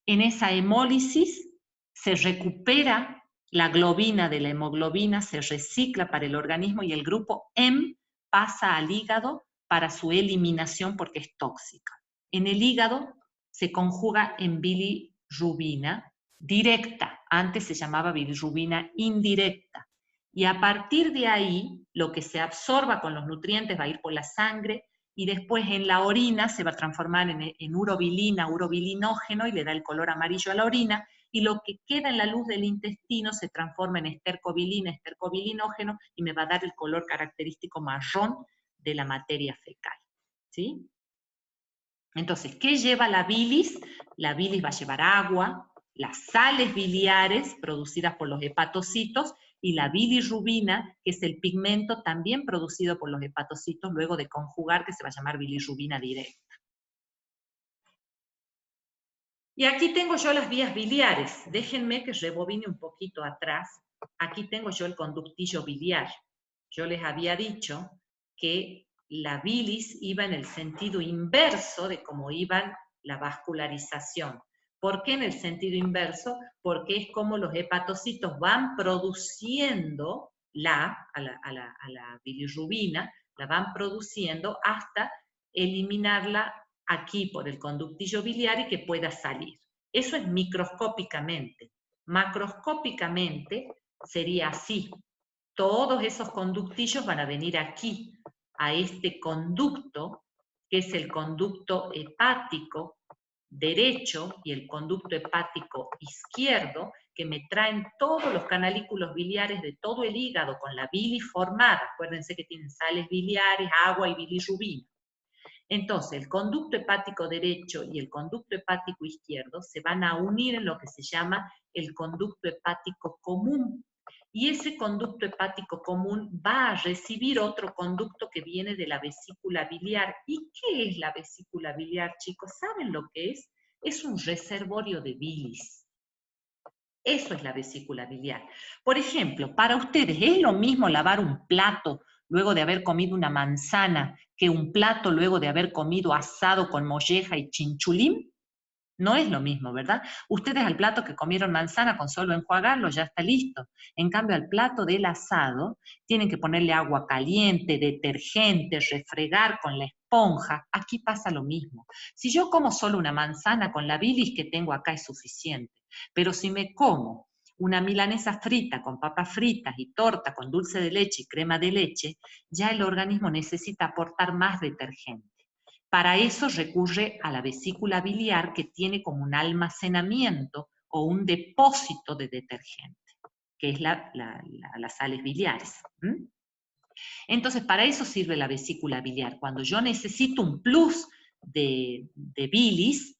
En esa hemólisis se recupera la globina de la hemoglobina, se recicla para el organismo y el grupo M pasa al hígado para su eliminación porque es tóxica. En el hígado se conjuga en bilirrubina directa, antes se llamaba bilirrubina indirecta, y a partir de ahí lo que se absorba con los nutrientes va a ir por la sangre y después en la orina se va a transformar en urobilina, urobilinógeno y le da el color amarillo a la orina, y lo que queda en la luz del intestino se transforma en estercobilina, estercobilinógeno y me va a dar el color característico marrón de la materia fecal. ¿Sí? Entonces, ¿qué lleva la bilis? La bilis va a llevar agua, las sales biliares producidas por los hepatocitos y la bilirrubina, que es el pigmento también producido por los hepatocitos luego de conjugar, que se va a llamar bilirrubina directa. Y aquí tengo yo las vías biliares. Déjenme que rebobine un poquito atrás. Aquí tengo yo el conductillo biliar. Yo les había dicho que la bilis iba en el sentido inverso de cómo iba la vascularización. ¿Por qué en el sentido inverso? Porque es como los hepatocitos van produciendo a la bilirrubina, la van produciendo hasta eliminarla aquí por el conductillo biliar y que pueda salir. Eso es microscópicamente. Macroscópicamente sería así. Todos esos conductillos van a venir aquí, a este conducto, que es el conducto hepático derecho y el conducto hepático izquierdo, que me traen todos los canalículos biliares de todo el hígado con la bilis formada. Acuérdense que tienen sales biliares, agua y bilirrubina. Entonces, el conducto hepático derecho y el conducto hepático izquierdo se van a unir en lo que se llama el conducto hepático común. Y ese conducto hepático común va a recibir otro conducto que viene de la vesícula biliar. ¿Y qué es la vesícula biliar, chicos? ¿Saben lo que es? Es un reservorio de bilis. Eso es la vesícula biliar. Por ejemplo, para ustedes, ¿es lo mismo lavar un plato luego de haber comido una manzana que un plato luego de haber comido asado con molleja y chinchulín? No es lo mismo, ¿verdad? Ustedes al plato que comieron manzana con solo enjuagarlo ya está listo. En cambio, al plato del asado tienen que ponerle agua caliente, detergente, refregar con la esponja. Aquí pasa lo mismo. Si yo como solo una manzana con la bilis que tengo acá es suficiente. Pero si me como una milanesa frita con papas fritas y torta con dulce de leche y crema de leche, ya el organismo necesita aportar más detergente. Para eso recurre a la vesícula biliar, que tiene como un almacenamiento o un depósito de detergente, que es las sales biliares. Entonces, para eso sirve la vesícula biliar. Cuando yo necesito un plus de bilis,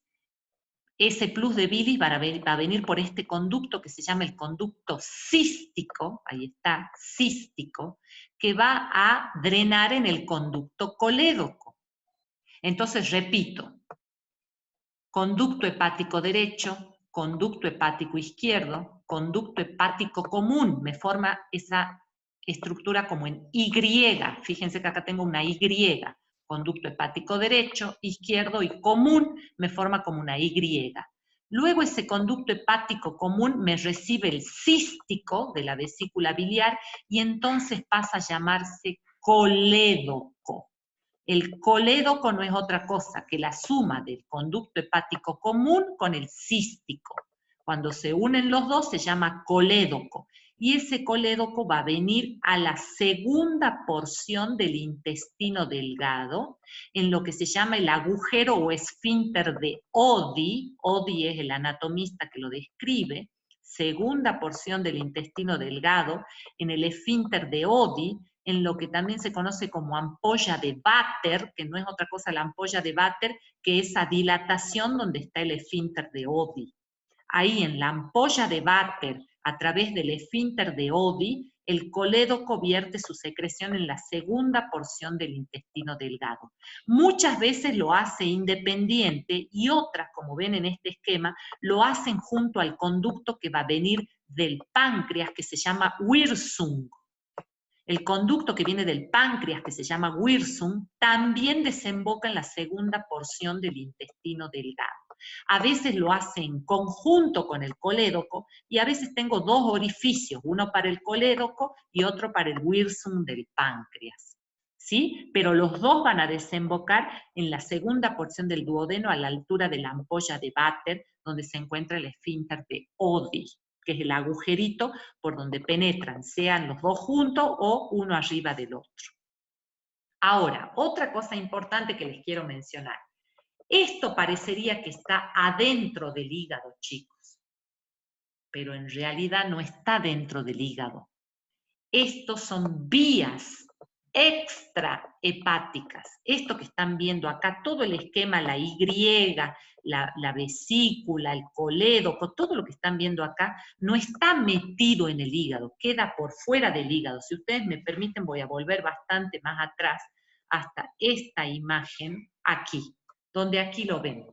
ese plus de bilis va a venir por este conducto que se llama el conducto cístico, ahí está, cístico, que va a drenar en el conducto colédoco. Entonces, repito, conducto hepático derecho, conducto hepático izquierdo, conducto hepático común, me forma esa estructura como en Y, fíjense que acá tengo una Y, conducto hepático derecho, izquierdo y común me forma como una Y. Luego ese conducto hepático común me recibe el cístico de la vesícula biliar y entonces pasa a llamarse colédoco. El colédoco no es otra cosa que la suma del conducto hepático común con el cístico. Cuando se unen los dos se llama colédoco. Y ese colédoco va a venir a la segunda porción del intestino delgado, en lo que se llama el agujero o esfínter de Oddi. Oddi es el anatomista que lo describe. Segunda porción del intestino delgado, en el esfínter de Oddi, en lo que también se conoce como ampolla de Vater, que no es otra cosa la ampolla de Vater, que esa dilatación donde está el esfínter de Oddi. Ahí en la ampolla de Vater, a través del esfínter de Oddi, el colédoco vierte su secreción en la segunda porción del intestino delgado. Muchas veces lo hace independiente y otras, como ven en este esquema, lo hacen junto al conducto que va a venir del páncreas, que se llama Wirsung. El conducto que viene del páncreas, que se llama Wirsung, también desemboca en la segunda porción del intestino delgado. A veces lo hace en conjunto con el colédoco y a veces tengo dos orificios, uno para el colédoco y otro para el Wirsung del páncreas. ¿Sí? Pero los dos van a desembocar en la segunda porción del duodeno a la altura de la ampolla de Vater, donde se encuentra el esfínter de Oddi, que es el agujerito por donde penetran, sean los dos juntos o uno arriba del otro. Ahora, otra cosa importante que les quiero mencionar. Esto parecería que está adentro del hígado, chicos, pero en realidad no está dentro del hígado. Estos son vías extrahepáticas. Esto que están viendo acá, todo el esquema, la Y, la vesícula, el colédoco, todo lo que están viendo acá, no está metido en el hígado, queda por fuera del hígado. Si ustedes me permiten, voy a volver bastante más atrás, hasta esta imagen aquí, donde aquí lo ven.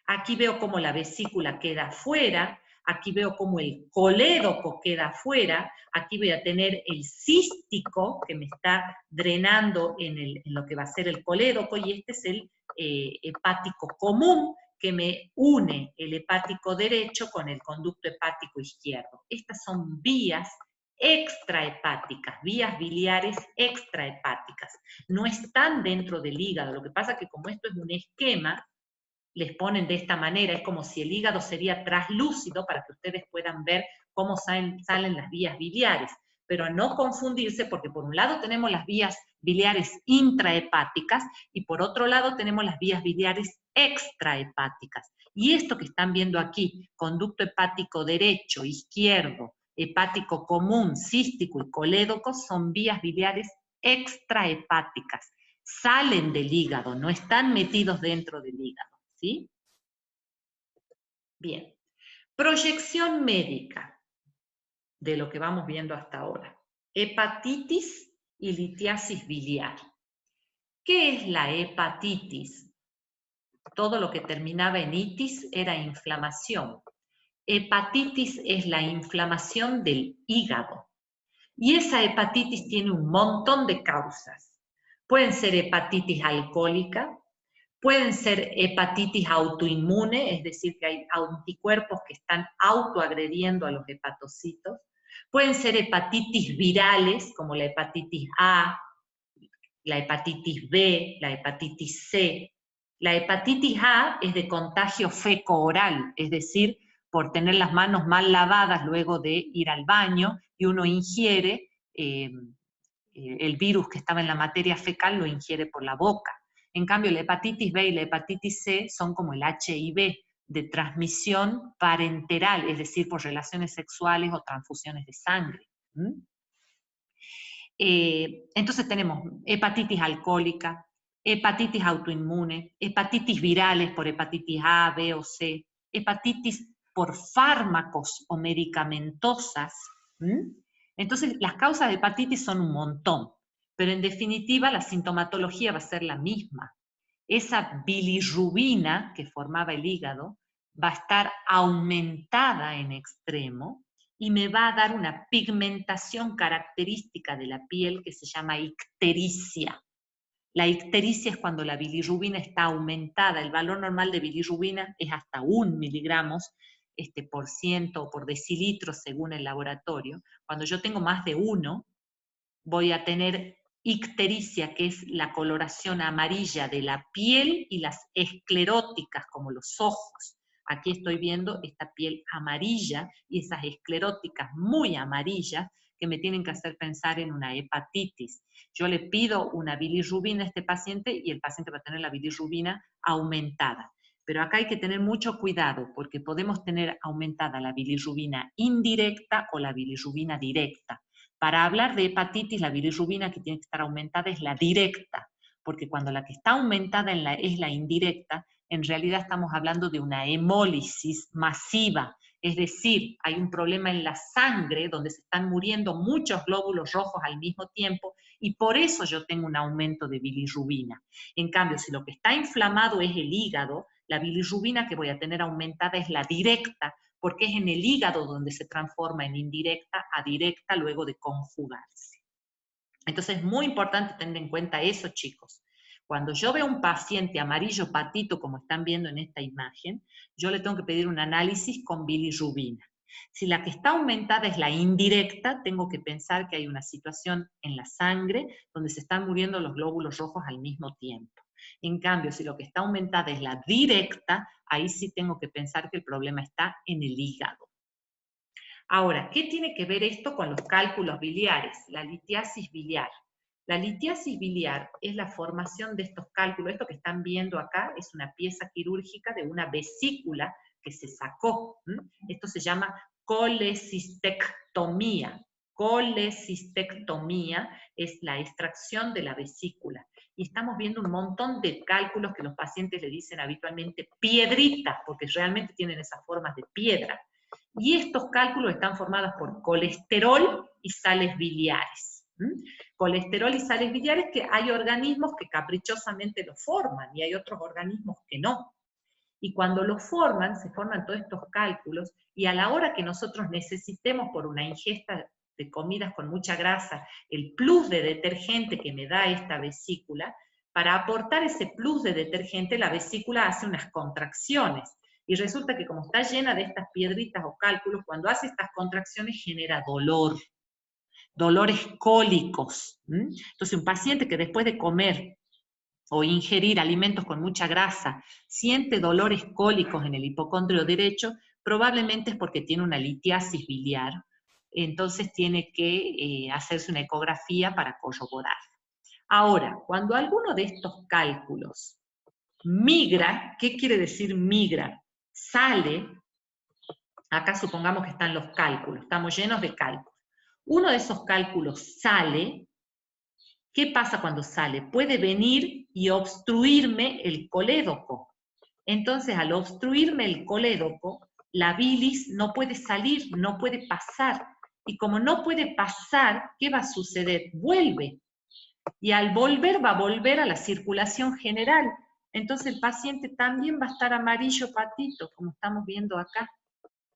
Aquí veo cómo la vesícula queda afuera, aquí veo cómo el colédoco queda afuera, aquí voy a tener el cístico que me está drenando en lo que va a ser el colédoco, y este es el hepático común que me une el hepático derecho con el conducto hepático izquierdo. Estas son vías extrahepáticas, vías biliares extrahepáticas. No están dentro del hígado, lo que pasa es que como esto es un esquema, les ponen de esta manera, es como si el hígado sería traslúcido para que ustedes puedan ver cómo salen las vías biliares, pero a no confundirse porque por un lado tenemos las vías biliares intrahepáticas y por otro lado tenemos las vías biliares extrahepáticas. Y esto que están viendo aquí, conducto hepático derecho, izquierdo, hepático común, cístico y colédoco, son vías biliares extrahepáticas. Salen del hígado, no están metidos dentro del hígado. ¿Sí? Bien. Proyección médica de lo que vamos viendo hasta ahora. Hepatitis y litiasis biliar. ¿Qué es la hepatitis? Todo lo que terminaba en itis era inflamación. Hepatitis es la inflamación del hígado. Y esa hepatitis tiene un montón de causas. Pueden ser hepatitis alcohólica, pueden ser hepatitis autoinmune, es decir, que hay anticuerpos que están autoagrediendo a los hepatocitos. Pueden ser hepatitis virales, como la hepatitis A, la hepatitis B, la hepatitis C. La hepatitis A es de contagio feco-oral, es decir, por tener las manos mal lavadas luego de ir al baño y uno ingiere el virus que estaba en la materia fecal, lo ingiere por la boca. En cambio, la hepatitis B y la hepatitis C son como el HIV, de transmisión parenteral, es decir, por relaciones sexuales o transfusiones de sangre. Entonces tenemos hepatitis alcohólica, hepatitis autoinmune, hepatitis virales por hepatitis A, B o C, hepatitis por fármacos o medicamentosas. Entonces, las causas de hepatitis son un montón, pero en definitiva la sintomatología va a ser la misma. Esa bilirrubina que formaba el hígado va a estar aumentada en extremo y me va a dar una pigmentación característica de la piel que se llama ictericia. La ictericia es cuando la bilirrubina está aumentada. El valor normal de bilirrubina es hasta 1 miligramos por ciento o por decilitro según el laboratorio. Cuando yo tengo más de 1, voy a tener ictericia, que es la coloración amarilla de la piel y las escleróticas, como los ojos. Aquí estoy viendo esta piel amarilla y esas escleróticas muy amarillas que me tienen que hacer pensar en una hepatitis. Yo le pido una bilirrubina a este paciente y el paciente va a tener la bilirrubina aumentada. Pero acá hay que tener mucho cuidado porque podemos tener aumentada la bilirrubina indirecta o la bilirrubina directa. Para hablar de hepatitis, la bilirrubina que tiene que estar aumentada es la directa, porque cuando la que está aumentada es la indirecta, en realidad estamos hablando de una hemólisis masiva, es decir, hay un problema en la sangre donde se están muriendo muchos glóbulos rojos al mismo tiempo y por eso yo tengo un aumento de bilirrubina. En cambio, si lo que está inflamado es el hígado, la bilirrubina que voy a tener aumentada es la directa, porque es en el hígado donde se transforma en indirecta a directa luego de conjugarse. Entonces es muy importante tener en cuenta eso, chicos. Cuando yo veo un paciente amarillo patito, como están viendo en esta imagen, yo le tengo que pedir un análisis con bilirrubina. Si la que está aumentada es la indirecta, tengo que pensar que hay una situación en la sangre donde se están muriendo los glóbulos rojos al mismo tiempo. En cambio, si lo que está aumentada es la directa, ahí sí tengo que pensar que el problema está en el hígado. Ahora, ¿qué tiene que ver esto con los cálculos biliares? La litiasis biliar. La litiasis biliar es la formación de estos cálculos. Esto que están viendo acá es una pieza quirúrgica de una vesícula que se sacó. Esto se llama colecistectomía. Colecistectomía es la extracción de la vesícula. Y estamos viendo un montón de cálculos que los pacientes le dicen habitualmente piedritas, porque realmente tienen esas formas de piedra. Y estos cálculos están formados por colesterol y sales biliares. Colesterol y sales biliares que hay organismos que caprichosamente lo forman y hay otros organismos que no. Y cuando lo forman, se forman todos estos cálculos y a la hora que nosotros necesitemos por una ingesta de comidas con mucha grasa, el plus de detergente que me da esta vesícula, para aportar ese plus de detergente la vesícula hace unas contracciones. Y resulta que como está llena de estas piedritas o cálculos, cuando hace estas contracciones genera dolor, dolores cólicos. Entonces un paciente que después de comer o ingerir alimentos con mucha grasa siente dolores cólicos en el hipocondrio derecho, probablemente es porque tiene una litiasis biliar, entonces tiene que hacerse una ecografía para corroborar. Ahora, cuando alguno de estos cálculos migra, ¿qué quiere decir migra? Sale, acá supongamos que están los cálculos, estamos llenos de cálculos. Uno de esos cálculos sale, ¿qué pasa cuando sale? Puede venir y obstruirme el colédoco. Entonces, al obstruirme el colédoco, la bilis no puede salir, no puede pasar. Y como no puede pasar, ¿qué va a suceder? Vuelve. Y al volver, va a volver a la circulación general. Entonces el paciente también va a estar amarillo patito, como estamos viendo acá.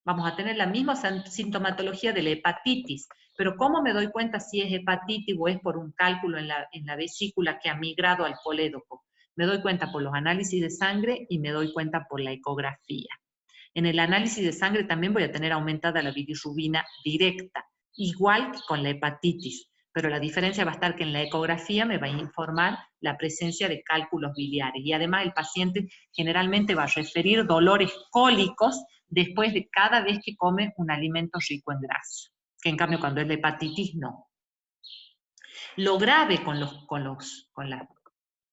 Vamos a tener la misma sintomatología de la hepatitis, pero ¿cómo me doy cuenta si es hepatitis o es por un cálculo en la vesícula que ha migrado al colédoco? Me doy cuenta por los análisis de sangre y me doy cuenta por la ecografía. En el análisis de sangre también voy a tener aumentada la bilirrubina directa, igual que con la hepatitis, pero la diferencia va a estar que en la ecografía me va a informar la presencia de cálculos biliares, y además el paciente generalmente va a referir dolores cólicos después de cada vez que come un alimento rico en grasa, que en cambio cuando es la hepatitis no. Lo grave con las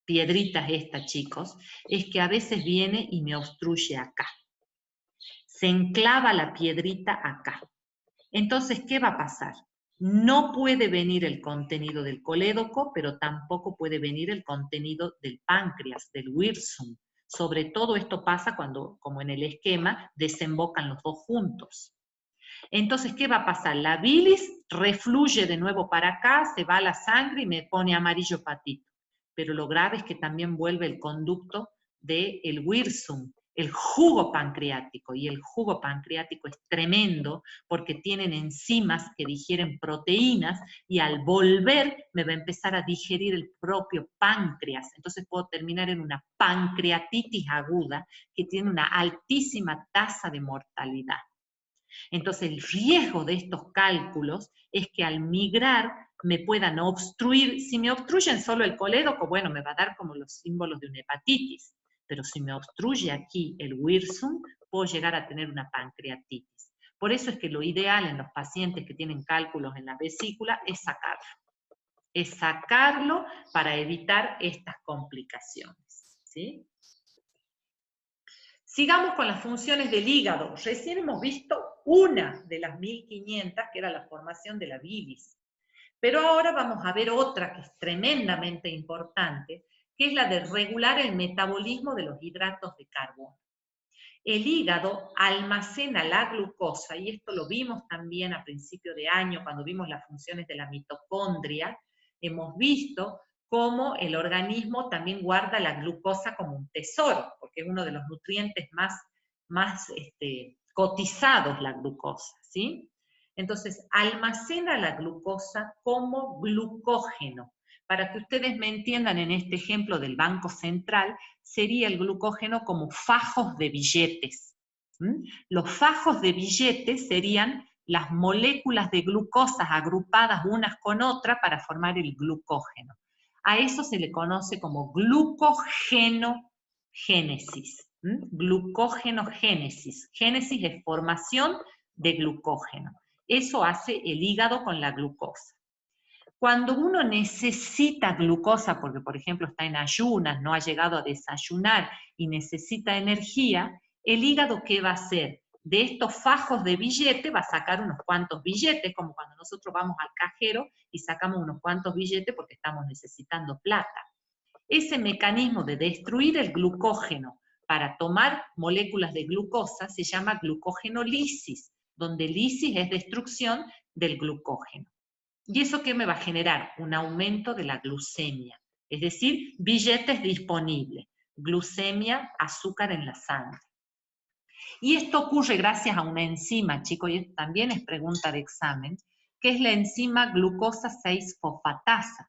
piedritas estas, chicos, es que a veces viene y me obstruye acá. Se enclava la piedrita acá. Entonces, ¿qué va a pasar? No puede venir el contenido del colédoco, pero tampoco puede venir el contenido del páncreas, del wirsum. Sobre todo esto pasa cuando, como en el esquema, desembocan los dos juntos. Entonces, ¿qué va a pasar? La bilis refluye de nuevo para acá, se va a la sangre y me pone amarillo patito. Pero lo grave es que también vuelve el conducto del Wirsung, el jugo pancreático, y el jugo pancreático es tremendo porque tienen enzimas que digieren proteínas y al volver me va a empezar a digerir el propio páncreas. Entonces puedo terminar en una pancreatitis aguda que tiene una altísima tasa de mortalidad. Entonces el riesgo de estos cálculos es que al migrar me puedan obstruir. Si me obstruyen solo el colédoco, bueno, me va a dar como los símbolos de una hepatitis, pero si me obstruye aquí el Wirsung, puedo llegar a tener una pancreatitis. Por eso es que lo ideal en los pacientes que tienen cálculos en la vesícula es sacarlo. Es sacarlo para evitar estas complicaciones, ¿sí? Sigamos con las funciones del hígado. Recién hemos visto una de las 1500, que era la formación de la bilis. Pero ahora vamos a ver otra que es tremendamente importante, que es la de regular el metabolismo de los hidratos de carbono. El hígado almacena la glucosa, y esto lo vimos también a principio de año, cuando vimos las funciones de la mitocondria. Hemos visto cómo el organismo también guarda la glucosa como un tesoro, porque es uno de los nutrientes más cotizados, la glucosa, ¿sí? Entonces, almacena la glucosa como glucógeno. Para que ustedes me entiendan, en este ejemplo del Banco Central, sería el glucógeno como fajos de billetes. Los fajos de billetes serían las moléculas de glucosa agrupadas unas con otras para formar el glucógeno. A eso se le conoce como glucogenogénesis. Glucogenogénesis. Génesis es formación de glucógeno. Eso hace el hígado con la glucosa. Cuando uno necesita glucosa, porque por ejemplo está en ayunas, no ha llegado a desayunar y necesita energía, el hígado ¿qué va a hacer? De estos fajos de billete va a sacar unos cuantos billetes, como cuando nosotros vamos al cajero y sacamos unos cuantos billetes porque estamos necesitando plata. Ese mecanismo de destruir el glucógeno para tomar moléculas de glucosa se llama glucogenolisis, donde lisis es destrucción del glucógeno. ¿Y eso qué me va a generar? Un aumento de la glucemia, es decir, billetes disponibles, glucemia, azúcar en la sangre. Y esto ocurre gracias a una enzima, chicos, y esto también es pregunta de examen, que es la enzima glucosa 6-fosfatasa.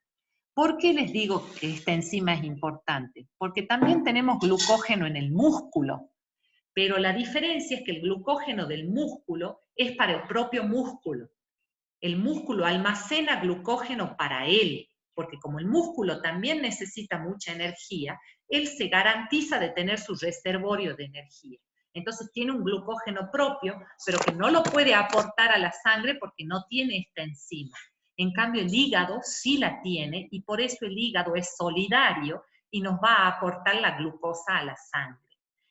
¿Por qué les digo que esta enzima es importante? Porque también tenemos glucógeno en el músculo, pero la diferencia es que el glucógeno del músculo es para el propio músculo. El músculo almacena glucógeno para él, porque como el músculo también necesita mucha energía, él se garantiza de tener su reservorio de energía. Entonces tiene un glucógeno propio, pero que no lo puede aportar a la sangre porque no tiene esta enzima. En cambio el hígado sí la tiene, y por eso el hígado es solidario y nos va a aportar la glucosa a la sangre.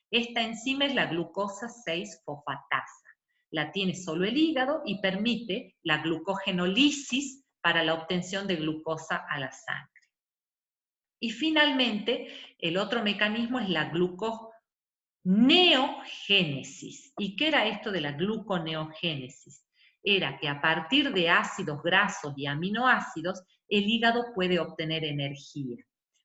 Esta enzima es la glucosa 6-fosfatasa. La tiene solo el hígado y permite la glucogenolisis para la obtención de glucosa a la sangre. Y finalmente, el otro mecanismo es la gluconeogénesis. ¿Y qué era esto de la gluconeogénesis? Era que a partir de ácidos grasos y aminoácidos, el hígado puede obtener energía.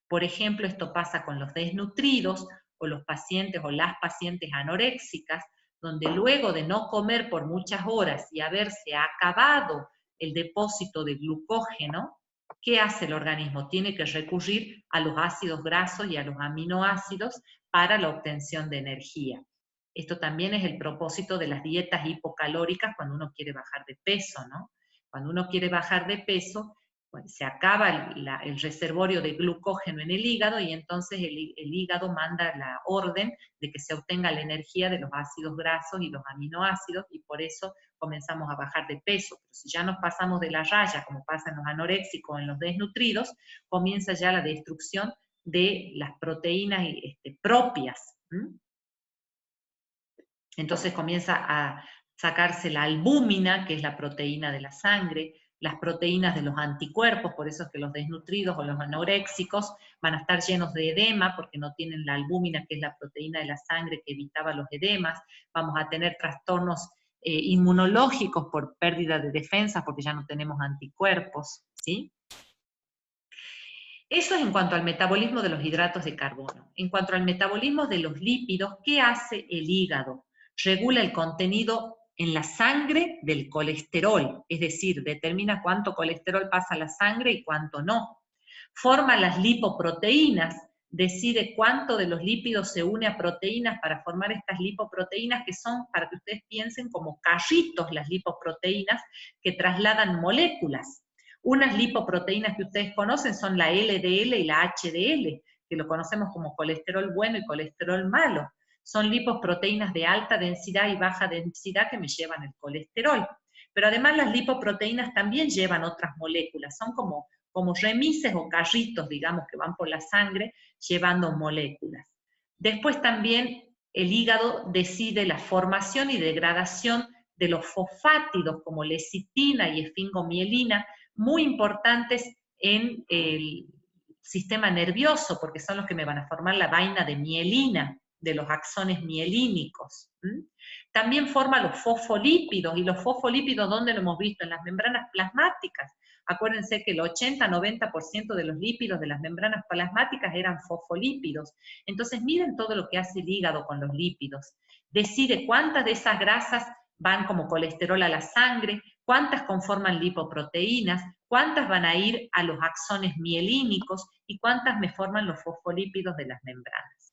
Por ejemplo, esto pasa con los desnutridos o los pacientes o las pacientes anoréxicas, donde luego de no comer por muchas horas y haberse acabado el depósito de glucógeno, ¿qué hace el organismo? Tiene que recurrir a los ácidos grasos y a los aminoácidos para la obtención de energía. Esto también es el propósito de las dietas hipocalóricas cuando uno quiere bajar de peso, ¿no? Cuando uno quiere bajar de peso, pues, se acaba el reservorio de glucógeno en el hígado, y entonces el hígado manda la orden de que se obtenga la energía de los ácidos grasos y los aminoácidos, y por eso comenzamos a bajar de peso. Pero si ya nos pasamos de la raya, como pasa en los anoréxicos o en los desnutridos, comienza ya la destrucción de las proteínas propias. Entonces comienza a sacarse la albúmina, que es la proteína de la sangre, las proteínas de los anticuerpos, por eso es que los desnutridos o los anoréxicos van a estar llenos de edema, porque no tienen la albúmina, que es la proteína de la sangre que evitaba los edemas. Vamos a tener trastornos inmunológicos por pérdida de defensa, porque ya no tenemos anticuerpos, ¿sí? Eso es en cuanto al metabolismo de los hidratos de carbono. En cuanto al metabolismo de los lípidos, ¿qué hace el hígado? Regula el contenido en la sangre del colesterol, es decir, determina cuánto colesterol pasa a la sangre y cuánto no. Forma las lipoproteínas, decide cuánto de los lípidos se une a proteínas para formar estas lipoproteínas, que son, para que ustedes piensen, como carritos las lipoproteínas que trasladan moléculas. Unas lipoproteínas que ustedes conocen son la LDL y la HDL, que lo conocemos como colesterol bueno y colesterol malo. Son lipoproteínas de alta densidad y baja densidad que me llevan el colesterol. Pero además las lipoproteínas también llevan otras moléculas, son como remises o carritos, digamos, que van por la sangre llevando moléculas. Después también el hígado decide la formación y degradación de los fosfátidos como lecitina y esfingomielina, muy importantes en el sistema nervioso, porque son los que me van a formar la vaina de mielina, de los axones mielínicos. También forma los fosfolípidos, y los fosfolípidos, ¿dónde lo hemos visto? En las membranas plasmáticas. Acuérdense que el 80-90% de los lípidos de las membranas plasmáticas eran fosfolípidos. Entonces miren todo lo que hace el hígado con los lípidos. Decide cuántas de esas grasas van como colesterol a la sangre, cuántas conforman lipoproteínas, cuántas van a ir a los axones mielínicos y cuántas me forman los fosfolípidos de las membranas.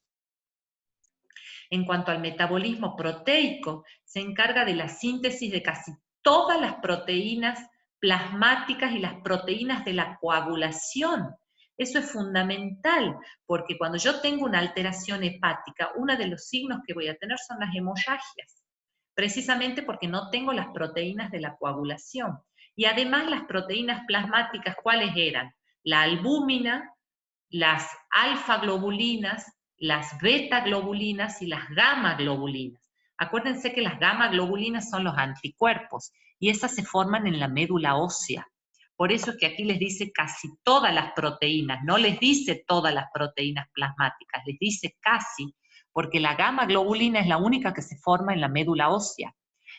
En cuanto al metabolismo proteico, se encarga de la síntesis de casi todas las proteínas plasmáticas y las proteínas de la coagulación. Eso es fundamental, porque cuando yo tengo una alteración hepática, uno de los signos que voy a tener son las hemorragias, precisamente porque no tengo las proteínas de la coagulación. Y además las proteínas plasmáticas, ¿cuáles eran? La albúmina, las alfa-globulinas, las beta-globulinas y las gamma-globulinas. Acuérdense que las gamma-globulinas son los anticuerpos, y esas se forman en la médula ósea. Por eso es que aquí les dice casi todas las proteínas, no les dice todas las proteínas plasmáticas, les dice casi, porque la gamma-globulina es la única que se forma en la médula ósea.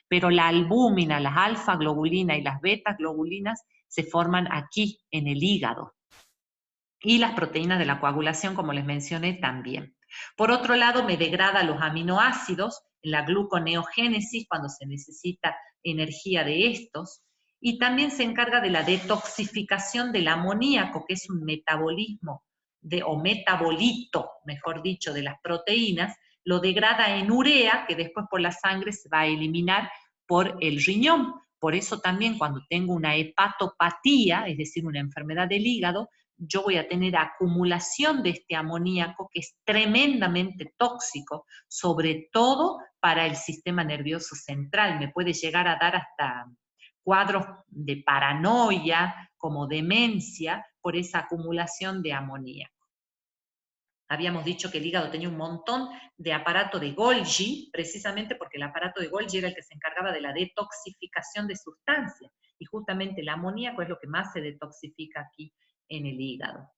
Pero la albúmina, las alfa-globulinas y las beta-globulinas se forman aquí, en el hígado. Y las proteínas de la coagulación, como les mencioné, también. Por otro lado, me degrada los aminoácidos, en la gluconeogénesis, cuando se necesita energía de estos, y también se encarga de la detoxificación del amoníaco, que es un metabolismo, o metabolito, mejor dicho, de las proteínas, lo degrada en urea, que después por la sangre se va a eliminar por el riñón. Por eso también cuando tengo una hepatopatía, es decir, una enfermedad del hígado, yo voy a tener acumulación de este amoníaco que es tremendamente tóxico, sobre todo para el sistema nervioso central. Me puede llegar a dar hasta cuadros de paranoia, como demencia, por esa acumulación de amoníaco. Habíamos dicho que el hígado tenía un montón de aparato de Golgi, precisamente porque el aparato de Golgi era el que se encargaba de la detoxificación de sustancias, y justamente el amoníaco es lo que más se detoxifica aquí en el hígado.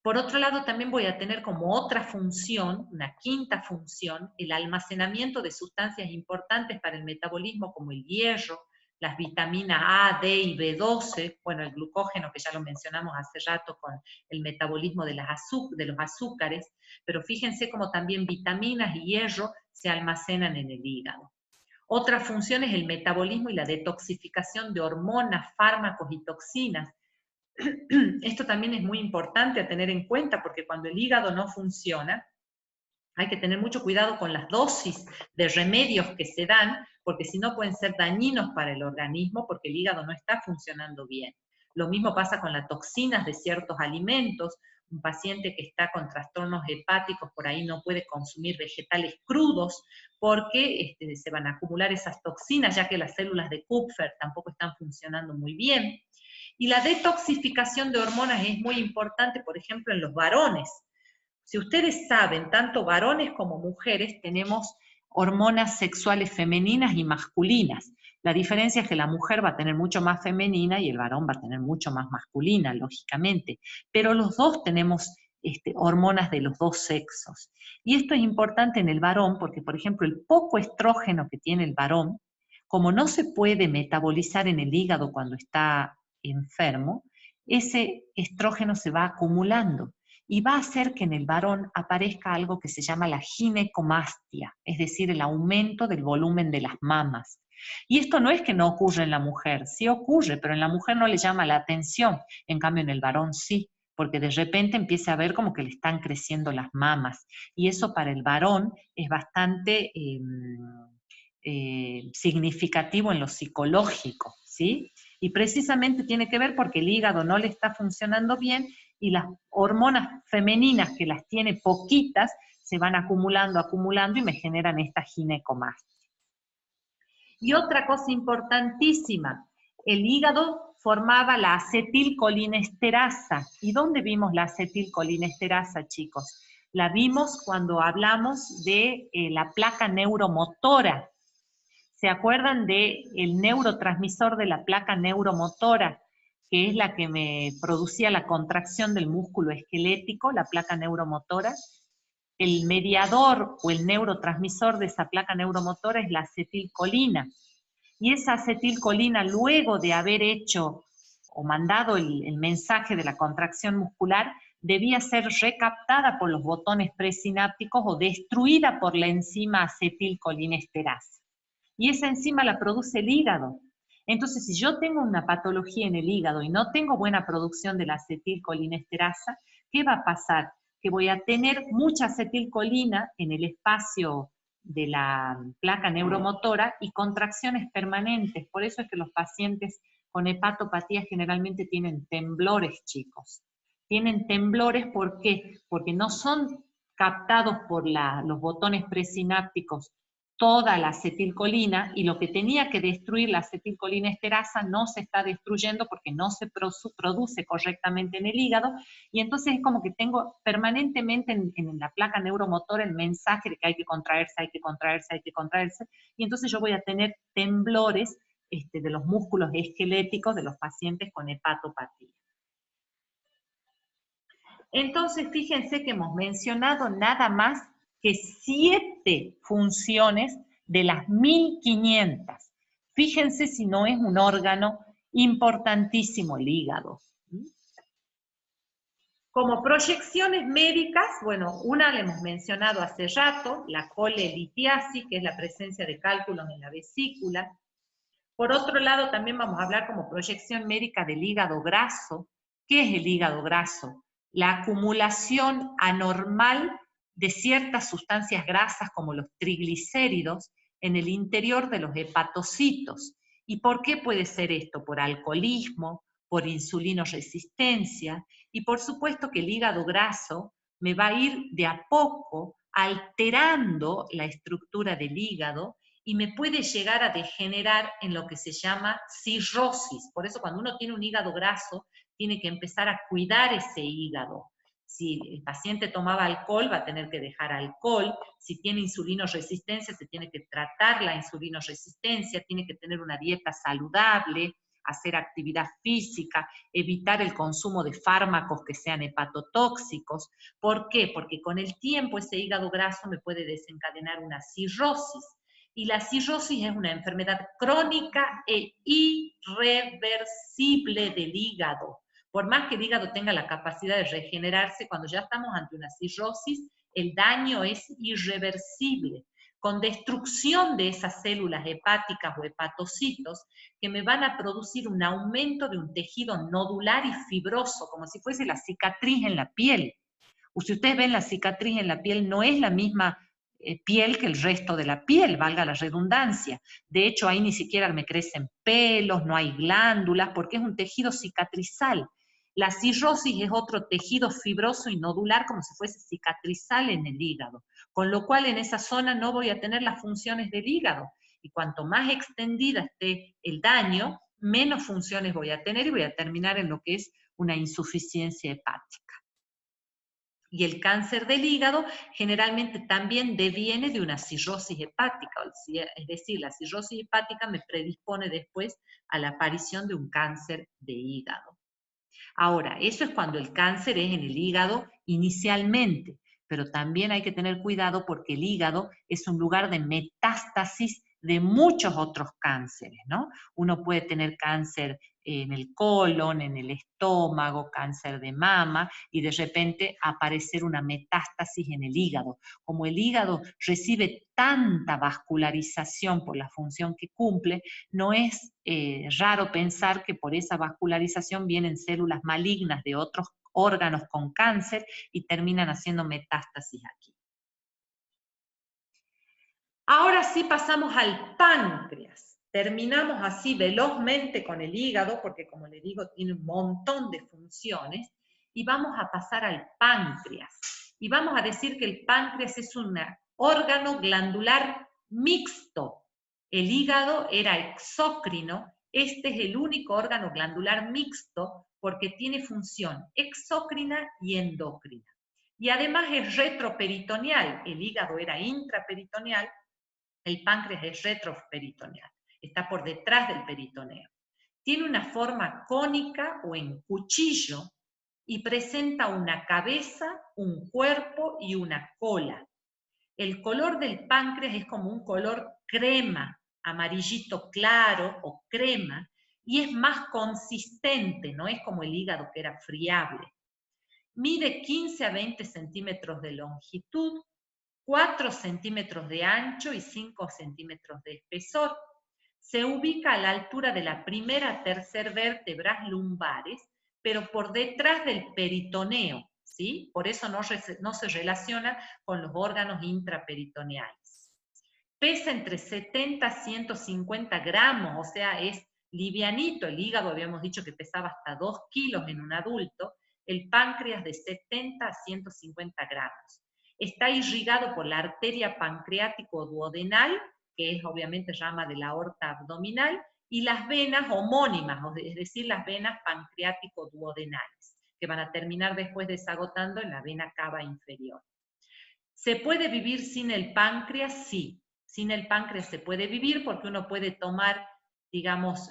Por otro lado, también voy a tener como otra función, una quinta función, el almacenamiento de sustancias importantes para el metabolismo, como el hierro, las vitaminas A, D y B12, bueno, el glucógeno, que ya lo mencionamos hace rato con el metabolismo de los azúcares, pero fíjense cómo también vitaminas y hierro se almacenan en el hígado. Otra función es el metabolismo y la detoxificación de hormonas, fármacos y toxinas. Esto también es muy importante a tener en cuenta, porque cuando el hígado no funciona, hay que tener mucho cuidado con las dosis de remedios que se dan, porque si no pueden ser dañinos para el organismo, porque el hígado no está funcionando bien. Lo mismo pasa con las toxinas de ciertos alimentos. Un paciente que está con trastornos hepáticos por ahí no puede consumir vegetales crudos, porque se van a acumular esas toxinas, ya que las células de Kupfer tampoco están funcionando muy bien. Y la detoxificación de hormonas es muy importante, por ejemplo, en los varones. Si ustedes saben, tanto varones como mujeres tenemos hormonas sexuales femeninas y masculinas. La diferencia es que la mujer va a tener mucho más femenina y el varón va a tener mucho más masculina, lógicamente. Pero los dos tenemos hormonas de los dos sexos. Y esto es importante en el varón porque, por ejemplo, el poco estrógeno que tiene el varón, como no se puede metabolizar en el hígado cuando está enfermo, ese estrógeno se va acumulando y va a hacer que en el varón aparezca algo que se llama la ginecomastia, es decir, el aumento del volumen de las mamas. Y esto no es que no ocurre en la mujer, sí ocurre, pero en la mujer no le llama la atención, en cambio en el varón sí, porque de repente empieza a ver como que le están creciendo las mamas, y eso para el varón es bastante significativo en lo psicológico, ¿sí? Y precisamente tiene que ver porque el hígado no le está funcionando bien y las hormonas femeninas, que las tiene poquitas, se van acumulando, acumulando y me generan esta ginecomastia. Y otra cosa importantísima, el hígado formaba la acetilcolinesterasa. ¿Y dónde vimos la acetilcolinesterasa, chicos? La vimos cuando hablamos de la placa neuromotora. ¿Se acuerdan del neurotransmisor de la placa neuromotora, que es la que me producía la contracción del músculo esquelético, la placa neuromotora? El mediador o el neurotransmisor de esa placa neuromotora es la acetilcolina. Y esa acetilcolina, luego de haber hecho o mandado el mensaje de la contracción muscular, debía ser recaptada por los botones presinápticos o destruida por la enzima acetilcolinesterasa. Y esa enzima la produce el hígado. Entonces, si yo tengo una patología en el hígado y no tengo buena producción de la acetilcolinesterasa, ¿qué va a pasar? Que voy a tener mucha acetilcolina en el espacio de la placa neuromotora y contracciones permanentes. Por eso es que los pacientes con hepatopatía generalmente tienen temblores, chicos. Tienen temblores, ¿por qué? Porque no son captados por los botones presinápticos toda la acetilcolina, y lo que tenía que destruir la acetilcolinesterasa no se está destruyendo porque no se produce correctamente en el hígado, y entonces es como que tengo permanentemente en la placa neuromotora el mensaje de que hay que contraerse, hay que contraerse, hay que contraerse, y entonces yo voy a tener temblores de los músculos esqueléticos de los pacientes con hepatopatía. Entonces, fíjense que hemos mencionado nada más que 7 funciones de las 1500. Fíjense si no es un órgano importantísimo el hígado. Como proyecciones médicas, bueno, una la hemos mencionado hace rato, la colelitiasis, que es la presencia de cálculos en la vesícula. Por otro lado, también vamos a hablar como proyección médica del hígado graso. ¿Qué es el hígado graso? La acumulación anormal de ciertas sustancias grasas como los triglicéridos en el interior de los hepatocitos. ¿Y por qué puede ser esto? Por alcoholismo, por insulinoresistencia, y por supuesto que el hígado graso me va a ir de a poco alterando la estructura del hígado y me puede llegar a degenerar en lo que se llama cirrosis. Por eso cuando uno tiene un hígado graso, tiene que empezar a cuidar ese hígado. Si el paciente tomaba alcohol, va a tener que dejar alcohol. Si tiene insulinoresistencia, se tiene que tratar la insulinoresistencia, tiene que tener una dieta saludable, hacer actividad física, evitar el consumo de fármacos que sean hepatotóxicos. ¿Por qué? Porque con el tiempo ese hígado graso me puede desencadenar una cirrosis. Y la cirrosis es una enfermedad crónica e irreversible del hígado. Por más que el hígado tenga la capacidad de regenerarse, cuando ya estamos ante una cirrosis, el daño es irreversible, con destrucción de esas células hepáticas o hepatocitos que me van a producir un aumento de un tejido nodular y fibroso, como si fuese la cicatriz en la piel. Si ustedes ven la cicatriz en la piel, no es la misma piel que el resto de la piel, valga la redundancia. De hecho, ahí ni siquiera me crecen pelos, no hay glándulas, porque es un tejido cicatrizal. La cirrosis es otro tejido fibroso y nodular como si fuese cicatrizal en el hígado, con lo cual en esa zona no voy a tener las funciones del hígado. Y cuanto más extendida esté el daño, menos funciones voy a tener y voy a terminar en lo que es una insuficiencia hepática. Y el cáncer del hígado generalmente también deviene de una cirrosis hepática, es decir, la cirrosis hepática me predispone después a la aparición de un cáncer de hígado. Ahora, eso es cuando el cáncer es en el hígado inicialmente, pero también hay que tener cuidado porque el hígado es un lugar de metástasis de muchos otros cánceres, ¿no? Uno puede tener cáncer en el colon, en el estómago, cáncer de mama, y de repente aparecer una metástasis en el hígado. Como el hígado recibe tanta vascularización por la función que cumple, no es raro pensar que por esa vascularización vienen células malignas de otros órganos con cáncer y terminan haciendo metástasis aquí. Ahora sí pasamos al páncreas. Terminamos así velozmente con el hígado, porque como le digo, tiene un montón de funciones, y vamos a pasar al páncreas. Y vamos a decir que el páncreas es un órgano glandular mixto. El hígado era exócrino, este es el único órgano glandular mixto porque tiene función exócrina y endócrina. Y además es retroperitoneal, el hígado era intraperitoneal, el páncreas es retroperitoneal, está por detrás del peritoneo. Tiene una forma cónica o en cuchillo y presenta una cabeza, un cuerpo y una cola. El color del páncreas es como un color crema, amarillito claro o crema, y es más consistente, no es como el hígado que era friable. Mide 15 a 20 centímetros de longitud, 4 centímetros de ancho y 5 centímetros de espesor. Se ubica a la altura de la primera a tercera vértebras lumbares, pero por detrás del peritoneo, ¿sí? Por eso no se relaciona con los órganos intraperitoneales. Pesa entre 70 a 150 gramos, o sea, es livianito. El hígado habíamos dicho que pesaba hasta 2 kilos en un adulto, el páncreas de 70 a 150 gramos. Está irrigado por la arteria pancreático-duodenal, que es obviamente rama de la aorta abdominal, y las venas homónimas, es decir, las venas pancreático-duodenales, que van a terminar después desagotando en la vena cava inferior. ¿Se puede vivir sin el páncreas? Sí, sin el páncreas se puede vivir porque uno puede tomar, digamos,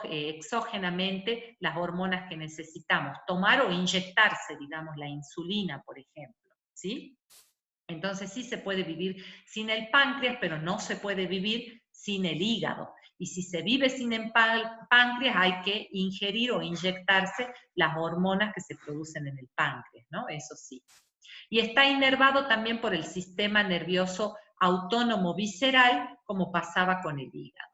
exógenamente las hormonas que necesitamos, tomar o inyectarse, digamos, la insulina, por ejemplo, ¿sí? Entonces sí se puede vivir sin el páncreas, pero no se puede vivir sin el hígado. Y si se vive sin el páncreas, hay que ingerir o inyectarse las hormonas que se producen en el páncreas, ¿no? Eso sí. Y está inervado también por el sistema nervioso autónomo visceral, como pasaba con el hígado.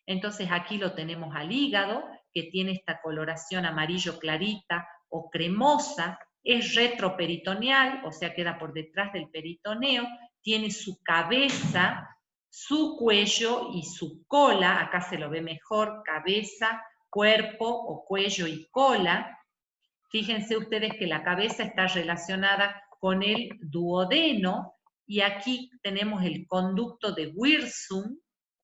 Entonces aquí lo tenemos al hígado, que tiene esta coloración amarillo clarita o cremosa, es retroperitoneal, o sea, queda por detrás del peritoneo, tiene su cabeza, su cuello y su cola, acá se lo ve mejor, cabeza, cuerpo o cuello y cola. Fíjense ustedes que la cabeza está relacionada con el duodeno, y aquí tenemos el conducto de Wirsum,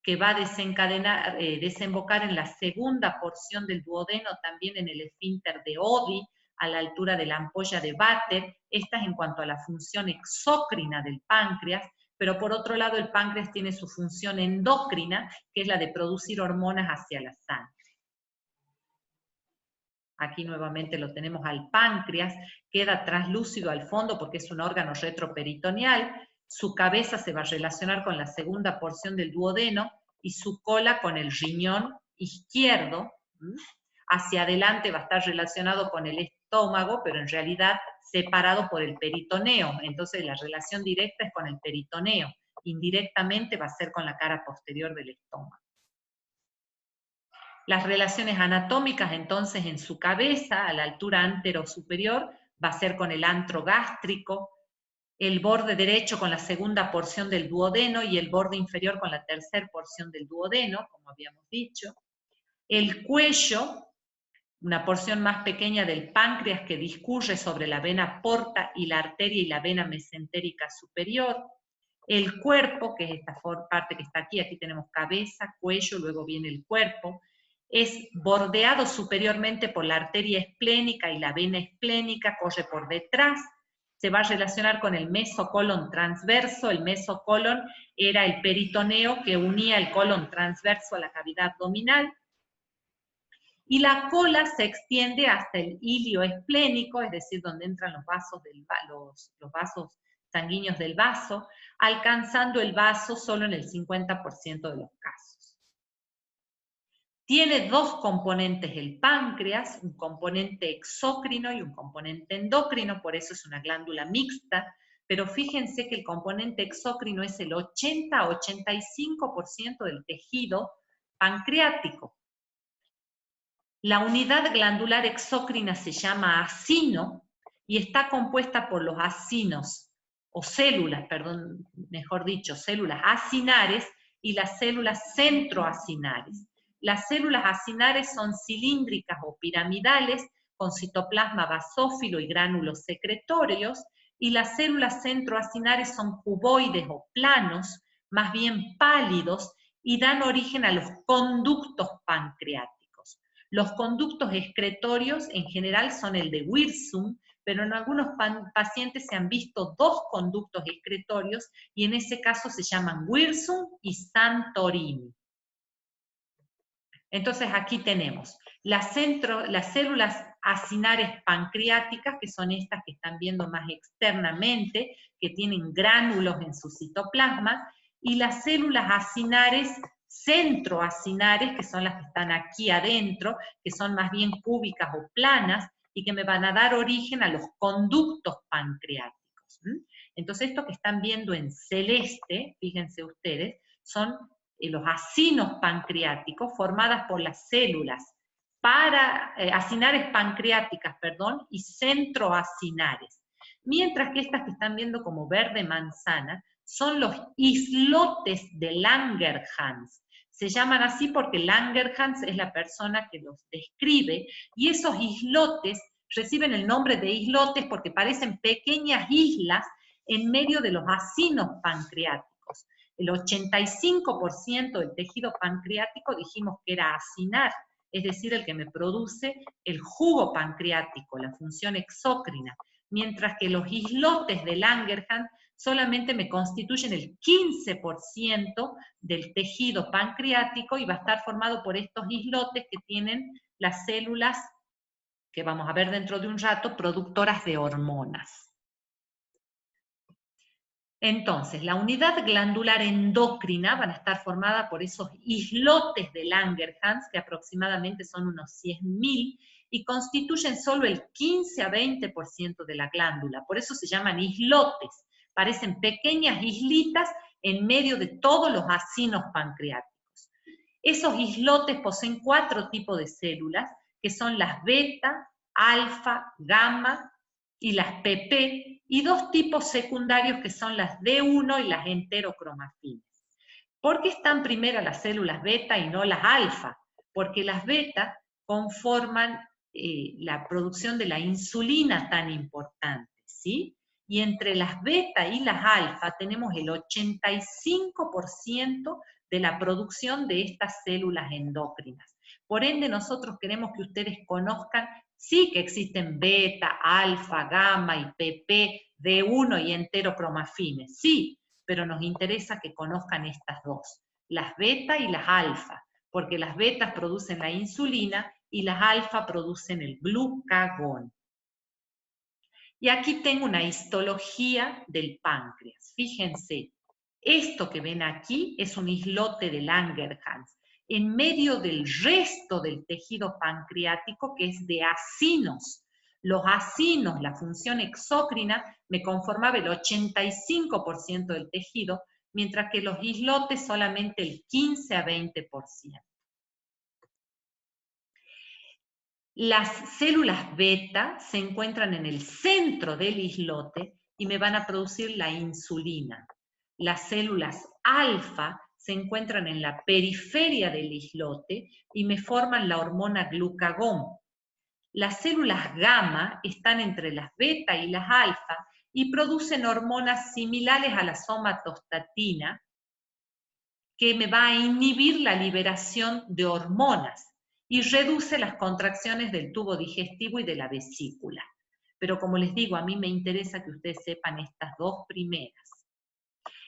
que va a desembocar en la segunda porción del duodeno, también en el esfínter de Oddi, a la altura de la ampolla de Vater. Esta es en cuanto a la función exócrina del páncreas, pero por otro lado el páncreas tiene su función endocrina, que es la de producir hormonas hacia la sangre. Aquí nuevamente lo tenemos al páncreas, queda translúcido al fondo porque es un órgano retroperitoneal, su cabeza se va a relacionar con la segunda porción del duodeno y su cola con el riñón izquierdo. Hacia adelante va a estar relacionado con el estómago, pero en realidad separado por el peritoneo, entonces la relación directa es con el peritoneo, indirectamente va a ser con la cara posterior del estómago. Las relaciones anatómicas, entonces, en su cabeza, a la altura antero-superior, va a ser con el antro gástrico, el borde derecho con la segunda porción del duodeno y el borde inferior con la tercera porción del duodeno, como habíamos dicho. El cuello, una porción más pequeña del páncreas que discurre sobre la vena porta y la arteria y la vena mesentérica superior. El cuerpo, que es esta parte que está aquí, aquí tenemos cabeza, cuello, luego viene el cuerpo. es bordeado superiormente por la arteria esplénica y la vena esplénica, corre por detrás, se va a relacionar con el mesocolon transverso. El mesocolon era el peritoneo que unía el colon transverso a la cavidad abdominal. Y la cola se extiende hasta el ilio esplénico, es decir, donde entran los vasos, los vasos sanguíneos del vaso, alcanzando el vaso solo en el 50% de los casos. Tiene dos componentes el páncreas, un componente exócrino y un componente endocrino, por eso es una glándula mixta, pero fíjense que el componente exócrino es el 80-85% del tejido pancreático. La unidad glandular exócrina se llama acino y está compuesta por los acinos, o células, perdón, mejor dicho, células acinares y las células centroacinares. Las células acinares son cilíndricas o piramidales, con citoplasma basófilo y gránulos secretorios, y las células centroacinares son cuboides o planos, más bien pálidos, y dan origen a los conductos pancreáticos. Los conductos excretorios en general son el de Wirsum, pero en algunos pacientes se han visto dos conductos excretorios y en ese caso se llaman Wirsum y Santorini. Entonces aquí tenemos las células acinares pancreáticas, que son estas que están viendo más externamente, que tienen gránulos en su citoplasma, y las células acinares centroacinares, que son las que están aquí adentro, que son más bien cúbicas o planas, y que me van a dar origen a los conductos pancreáticos. Entonces esto que están viendo en celeste, fíjense ustedes, son los acinos pancreáticos formadas por las células acinares pancreáticas, perdón, y centroacinares. Mientras que estas que están viendo como verde manzana son los islotes de Langerhans. Se llaman así porque Langerhans es la persona que los describe, y esos islotes reciben el nombre de islotes porque parecen pequeñas islas en medio de los acinos pancreáticos. El 85% del tejido pancreático dijimos que era acinar, es decir, el que me produce el jugo pancreático, la función exócrina, mientras que los islotes de Langerhans solamente me constituyen el 15% del tejido pancreático y va a estar formado por estos islotes que tienen las células, que vamos a ver dentro de un rato, productoras de hormonas. Entonces, la unidad glandular endocrina van a estar formada por esos islotes de Langerhans, que aproximadamente son unos 100.000, y constituyen solo el 15 a 20% de la glándula. Por eso se llaman islotes. Parecen pequeñas islitas en medio de todos los acinos pancreáticos. Esos islotes poseen 4 tipos de células, que son las beta, alfa, gamma y las PP, y 2 tipos secundarios que son las D1 y las enterocromafines. ¿Por qué están primero las células beta y no las alfa? Porque las beta conforman la producción de la insulina tan importante, ¿sí? Y entre las beta y las alfa tenemos el 85% de la producción de estas células endócrinas. Por ende, nosotros queremos que ustedes conozcan, sí que existen beta, alfa, gamma y PP, D1 y enterocromafines, sí, pero nos interesa que conozcan estas dos, las beta y las alfa, porque las betas producen la insulina y las alfa producen el glucagón. Y aquí tengo una histología del páncreas. Fíjense, esto que ven aquí es un islote de Langerhans, en medio del resto del tejido pancreático que es de acinos. Los acinos, la función exócrina, me conformaba el 85% del tejido, mientras que los islotes solamente el 15 a 20%. Las células beta se encuentran en el centro del islote y me van a producir la insulina. Las células alfa se encuentran en la periferia del islote y me forman la hormona glucagón. Las células gamma están entre las beta y las alfa y producen hormonas similares a la somatostatina, que me va a inhibir la liberación de hormonas. y reduce las contracciones del tubo digestivo y de la vesícula. Pero como les digo, a mí me interesa que ustedes sepan estas dos primeras.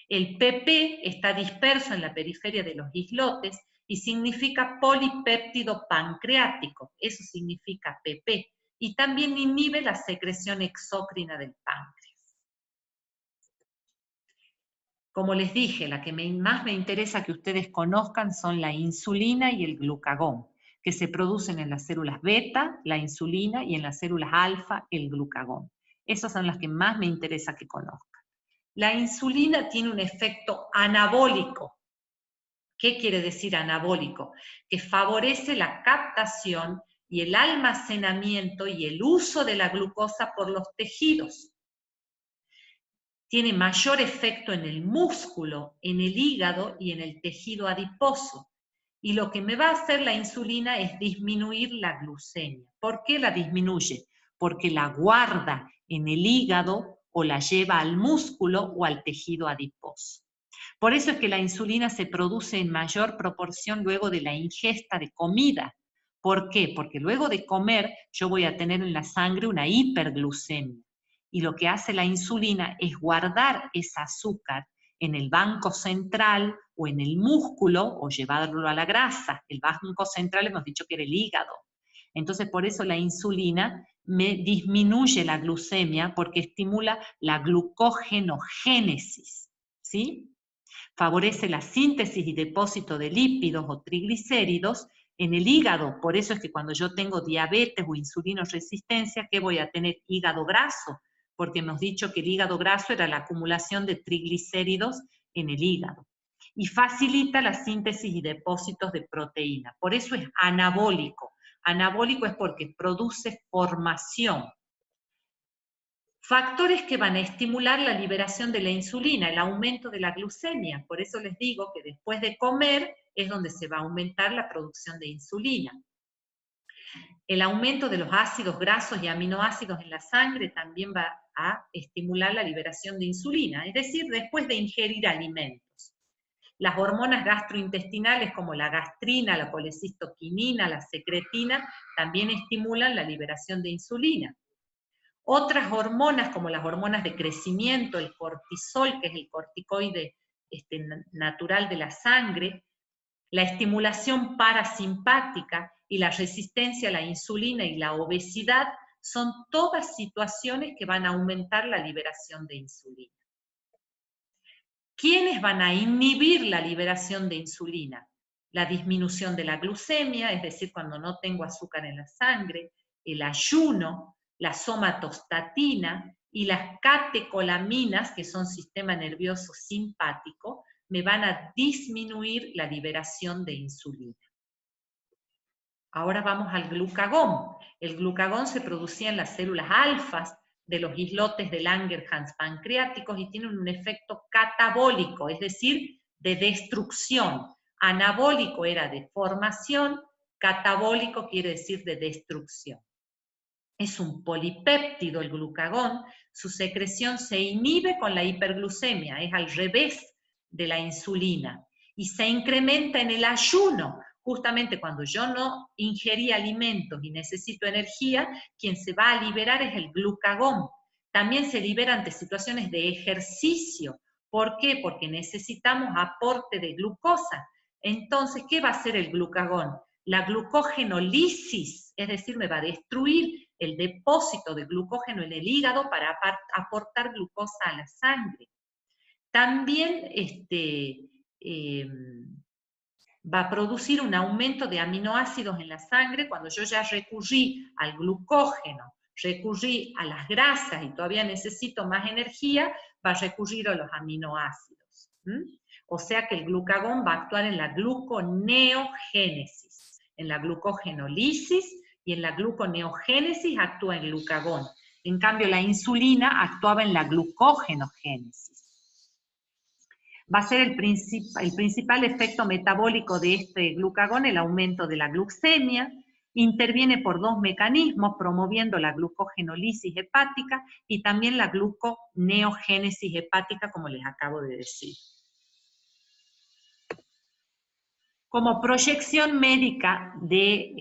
El PP está disperso en la periferia de los islotes y significa polipéptido pancreático, eso significa PP, y también inhibe la secreción exócrina del páncreas. Como les dije, la que más me interesa que ustedes conozcan son la insulina y el glucagón, que se producen en las células beta, la insulina, y en las células alfa, el glucagón. Esas son las que más me interesa que conozcan. La insulina tiene un efecto anabólico. ¿Qué quiere decir anabólico? Que favorece la captación y el almacenamiento y el uso de la glucosa por los tejidos. Tiene mayor efecto en el músculo, en el hígado y en el tejido adiposo. Y lo que me va a hacer la insulina es disminuir la glucemia. ¿Por qué la disminuye? Porque la guarda en el hígado o la lleva al músculo o al tejido adiposo. Por eso es que la insulina se produce en mayor proporción luego de la ingesta de comida. ¿Por qué? Porque luego de comer yo voy a tener en la sangre una hiperglucemia. Y lo que hace la insulina es guardar ese azúcar en el banco central o en el músculo o llevarlo a la grasa. El banco central hemos dicho que era el hígado. Entonces por eso la insulina me disminuye la glucemia porque estimula la glucogenogénesis, ¿sí? Favorece la síntesis y depósito de lípidos o triglicéridos en el hígado. Por eso es que cuando yo tengo diabetes o insulinoresistencia, ¿qué voy a tener? Hígado graso, porque hemos dicho que el hígado graso era la acumulación de triglicéridos en el hígado. Y facilita la síntesis y depósitos de proteína. Por eso es anabólico. Anabólico es porque produce formación. Factores que van a estimular la liberación de la insulina, el aumento de la glucemia. Por eso les digo que después de comer es donde se va a aumentar la producción de insulina. El aumento de los ácidos grasos y aminoácidos en la sangre también va a estimular la liberación de insulina, es decir, después de ingerir alimentos. Las hormonas gastrointestinales como la gastrina, la colecistoquinina, la secretina, también estimulan la liberación de insulina. Otras hormonas, como las hormonas de crecimiento, el cortisol, que es el corticoide natural de la sangre, la estimulación parasimpática y la resistencia a la insulina y la obesidad, son todas situaciones que van a aumentar la liberación de insulina. ¿Quiénes van a inhibir la liberación de insulina? La disminución de la glucemia, es decir, cuando no tengo azúcar en la sangre, el ayuno, la somatostatina y las catecolaminas, que son sistema nervioso simpático, me van a disminuir la liberación de insulina. Ahora vamos al glucagón. El glucagón se producía en las células alfas de los islotes de Langerhans pancreáticos y tiene un efecto catabólico, es decir, de destrucción. Anabólico era de formación, catabólico quiere decir de destrucción. Es un polipéptido el glucagón, su secreción se inhibe con la hiperglucemia, es al revés de la insulina, y se incrementa en el ayuno. Justamente cuando yo no ingerí alimentos y necesito energía, quien se va a liberar es el glucagón. También se libera ante situaciones de ejercicio. ¿Por qué? Porque necesitamos aporte de glucosa. Entonces, ¿qué va a hacer el glucagón? La glucogenolisis, es decir, me va a destruir el depósito de glucógeno en el hígado para aportar glucosa a la sangre. También va a producir un aumento de aminoácidos en la sangre cuando yo ya recurrí al glucógeno, recurrí a las grasas y todavía necesito más energía, va a recurrir a los aminoácidos. O sea que el glucagón va a actuar en la gluconeogénesis, en la glucogenolisis y en la gluconeogénesis actúa el glucagón. En cambio, la insulina actuaba en la glucogenogénesis. Va a ser el principal efecto metabólico de este glucagón el aumento de la glucemia. Interviene por dos mecanismos, promoviendo la glucogenolisis hepática y también la gluconeogénesis hepática, como les acabo de decir. Como proyección médica de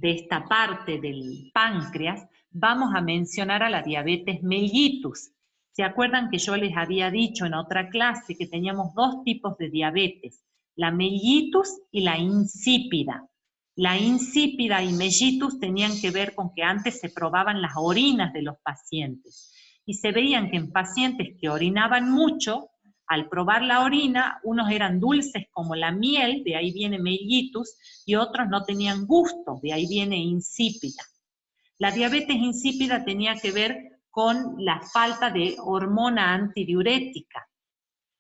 esta parte del páncreas, vamos a mencionar a la diabetes mellitus. ¿Se acuerdan que yo les había dicho en otra clase que teníamos dos tipos de diabetes? La mellitus y la insípida. La insípida y mellitus tenían que ver con que antes se probaban las orinas de los pacientes. Y se veían que en pacientes que orinaban mucho, al probar la orina, unos eran dulces como la miel, de ahí viene mellitus, y otros no tenían gusto, de ahí viene insípida. La diabetes insípida tenía que ver con la falta de hormona antidiurética.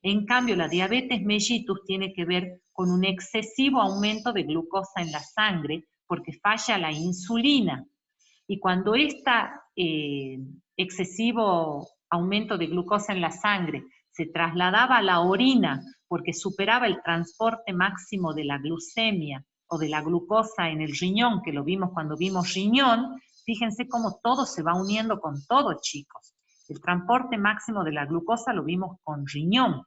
En cambio, la diabetes mellitus tiene que ver con un excesivo aumento de glucosa en la sangre, porque falla la insulina. Y cuando este excesivo aumento de glucosa en la sangre se trasladaba a la orina porque superaba el transporte máximo de la glucemia o de la glucosa en el riñón, que lo vimos cuando vimos riñón, fíjense cómo todo se va uniendo con todo, chicos. El transporte máximo de la glucosa lo vimos con riñón.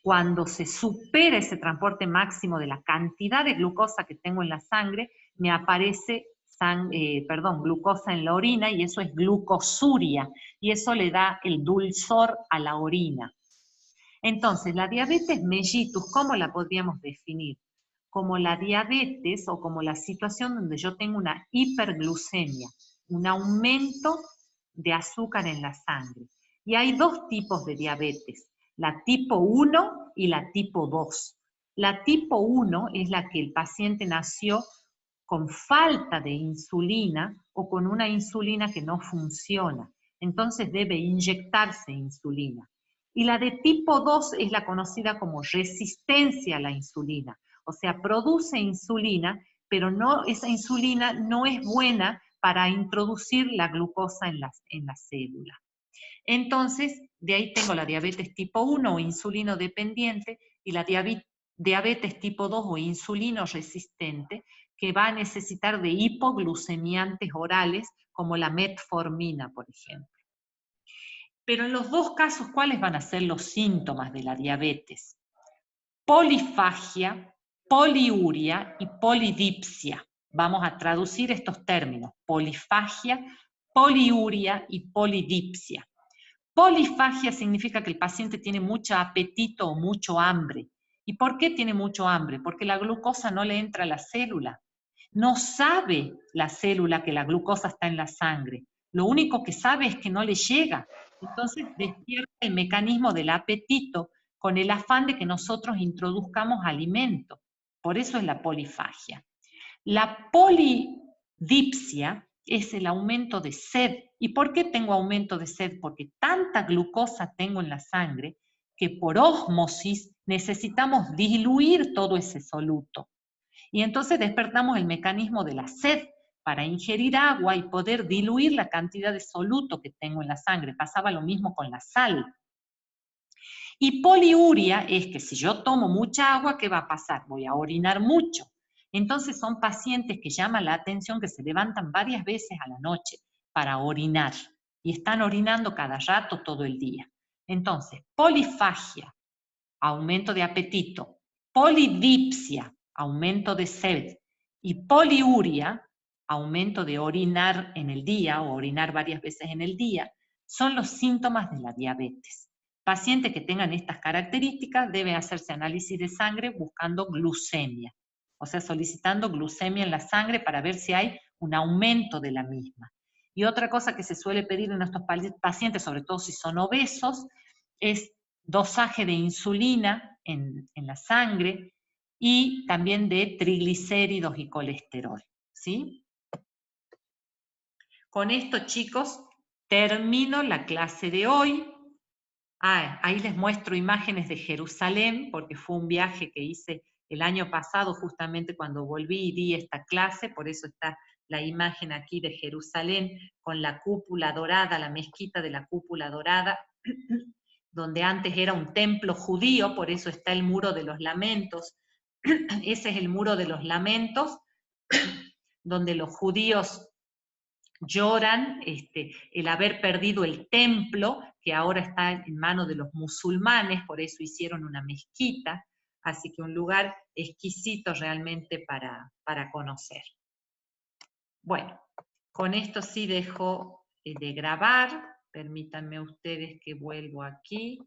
Cuando se supera ese transporte máximo de la cantidad de glucosa que tengo en la sangre, me aparece glucosa en la orina, y eso es glucosuria, y eso le da el dulzor a la orina. Entonces, la diabetes mellitus, ¿cómo la podríamos definir? Como la diabetes o como la situación donde yo tengo una hiperglucemia, un aumento de azúcar en la sangre. Y hay dos tipos de diabetes, la tipo 1 y la tipo 2. La tipo 1 es la que el paciente nació con falta de insulina o con una insulina que no funciona. Entonces debe inyectarse insulina. Y la de tipo 2 es la conocida como resistencia a la insulina. O sea, produce insulina, pero esa insulina no es buena para introducir la glucosa en la célula. Entonces, de ahí tengo la diabetes tipo 1 o insulino dependiente y la diabetes tipo 2 o insulino resistente, que va a necesitar de hipoglucemiantes orales como la metformina, por ejemplo. Pero en los dos casos, ¿cuáles van a ser los síntomas de la diabetes? Polifagia, poliuria y polidipsia. Vamos a traducir estos términos: polifagia, poliuria y polidipsia. Polifagia significa que el paciente tiene mucho apetito o mucho hambre. ¿Y por qué tiene mucho hambre? Porque la glucosa no le entra a la célula. No sabe la célula que la glucosa está en la sangre. Lo único que sabe es que no le llega. Entonces despierta el mecanismo del apetito con el afán de que nosotros introduzcamos alimento. Por eso es la polifagia. La polidipsia es el aumento de sed. ¿Y por qué tengo aumento de sed? Porque tanta glucosa tengo en la sangre que por ósmosis necesitamos diluir todo ese soluto. Y entonces despertamos el mecanismo de la sed para ingerir agua y poder diluir la cantidad de soluto que tengo en la sangre. Pasaba lo mismo con la sal. Y poliuria es que si yo tomo mucha agua, ¿qué va a pasar? Voy a orinar mucho. Entonces son pacientes que llaman la atención, que se levantan varias veces a la noche para orinar y están orinando cada rato todo el día. Entonces, polifagia, aumento de apetito; polidipsia, aumento de sed; y poliuria, aumento de orinar en el día o orinar varias veces en el día, son los síntomas de la diabetes. Pacientes que tengan estas características deben hacerse análisis de sangre buscando glucemia, o sea, solicitando glucemia en la sangre para ver si hay un aumento de la misma. Y otra cosa que se suele pedir en estos pacientes, sobre todo si son obesos, es dosaje de insulina en la sangre y también de triglicéridos y colesterol, ¿sí? Con esto, chicos, termino la clase de hoy. Ahí les muestro imágenes de Jerusalén, porque fue un viaje que hice el año pasado, justamente cuando volví y di esta clase, por eso está la imagen aquí de Jerusalén, con la cúpula dorada, la mezquita de la cúpula dorada, donde antes era un templo judío, por eso está el muro de los lamentos. Ese es el muro de los lamentos, donde los judíos lloran el haber perdido el templo, que ahora está en manos de los musulmanes, por eso hicieron una mezquita Así que un lugar exquisito realmente para conocer. Bueno, con esto sí dejo de grabar. Permítanme ustedes que vuelvo aquí.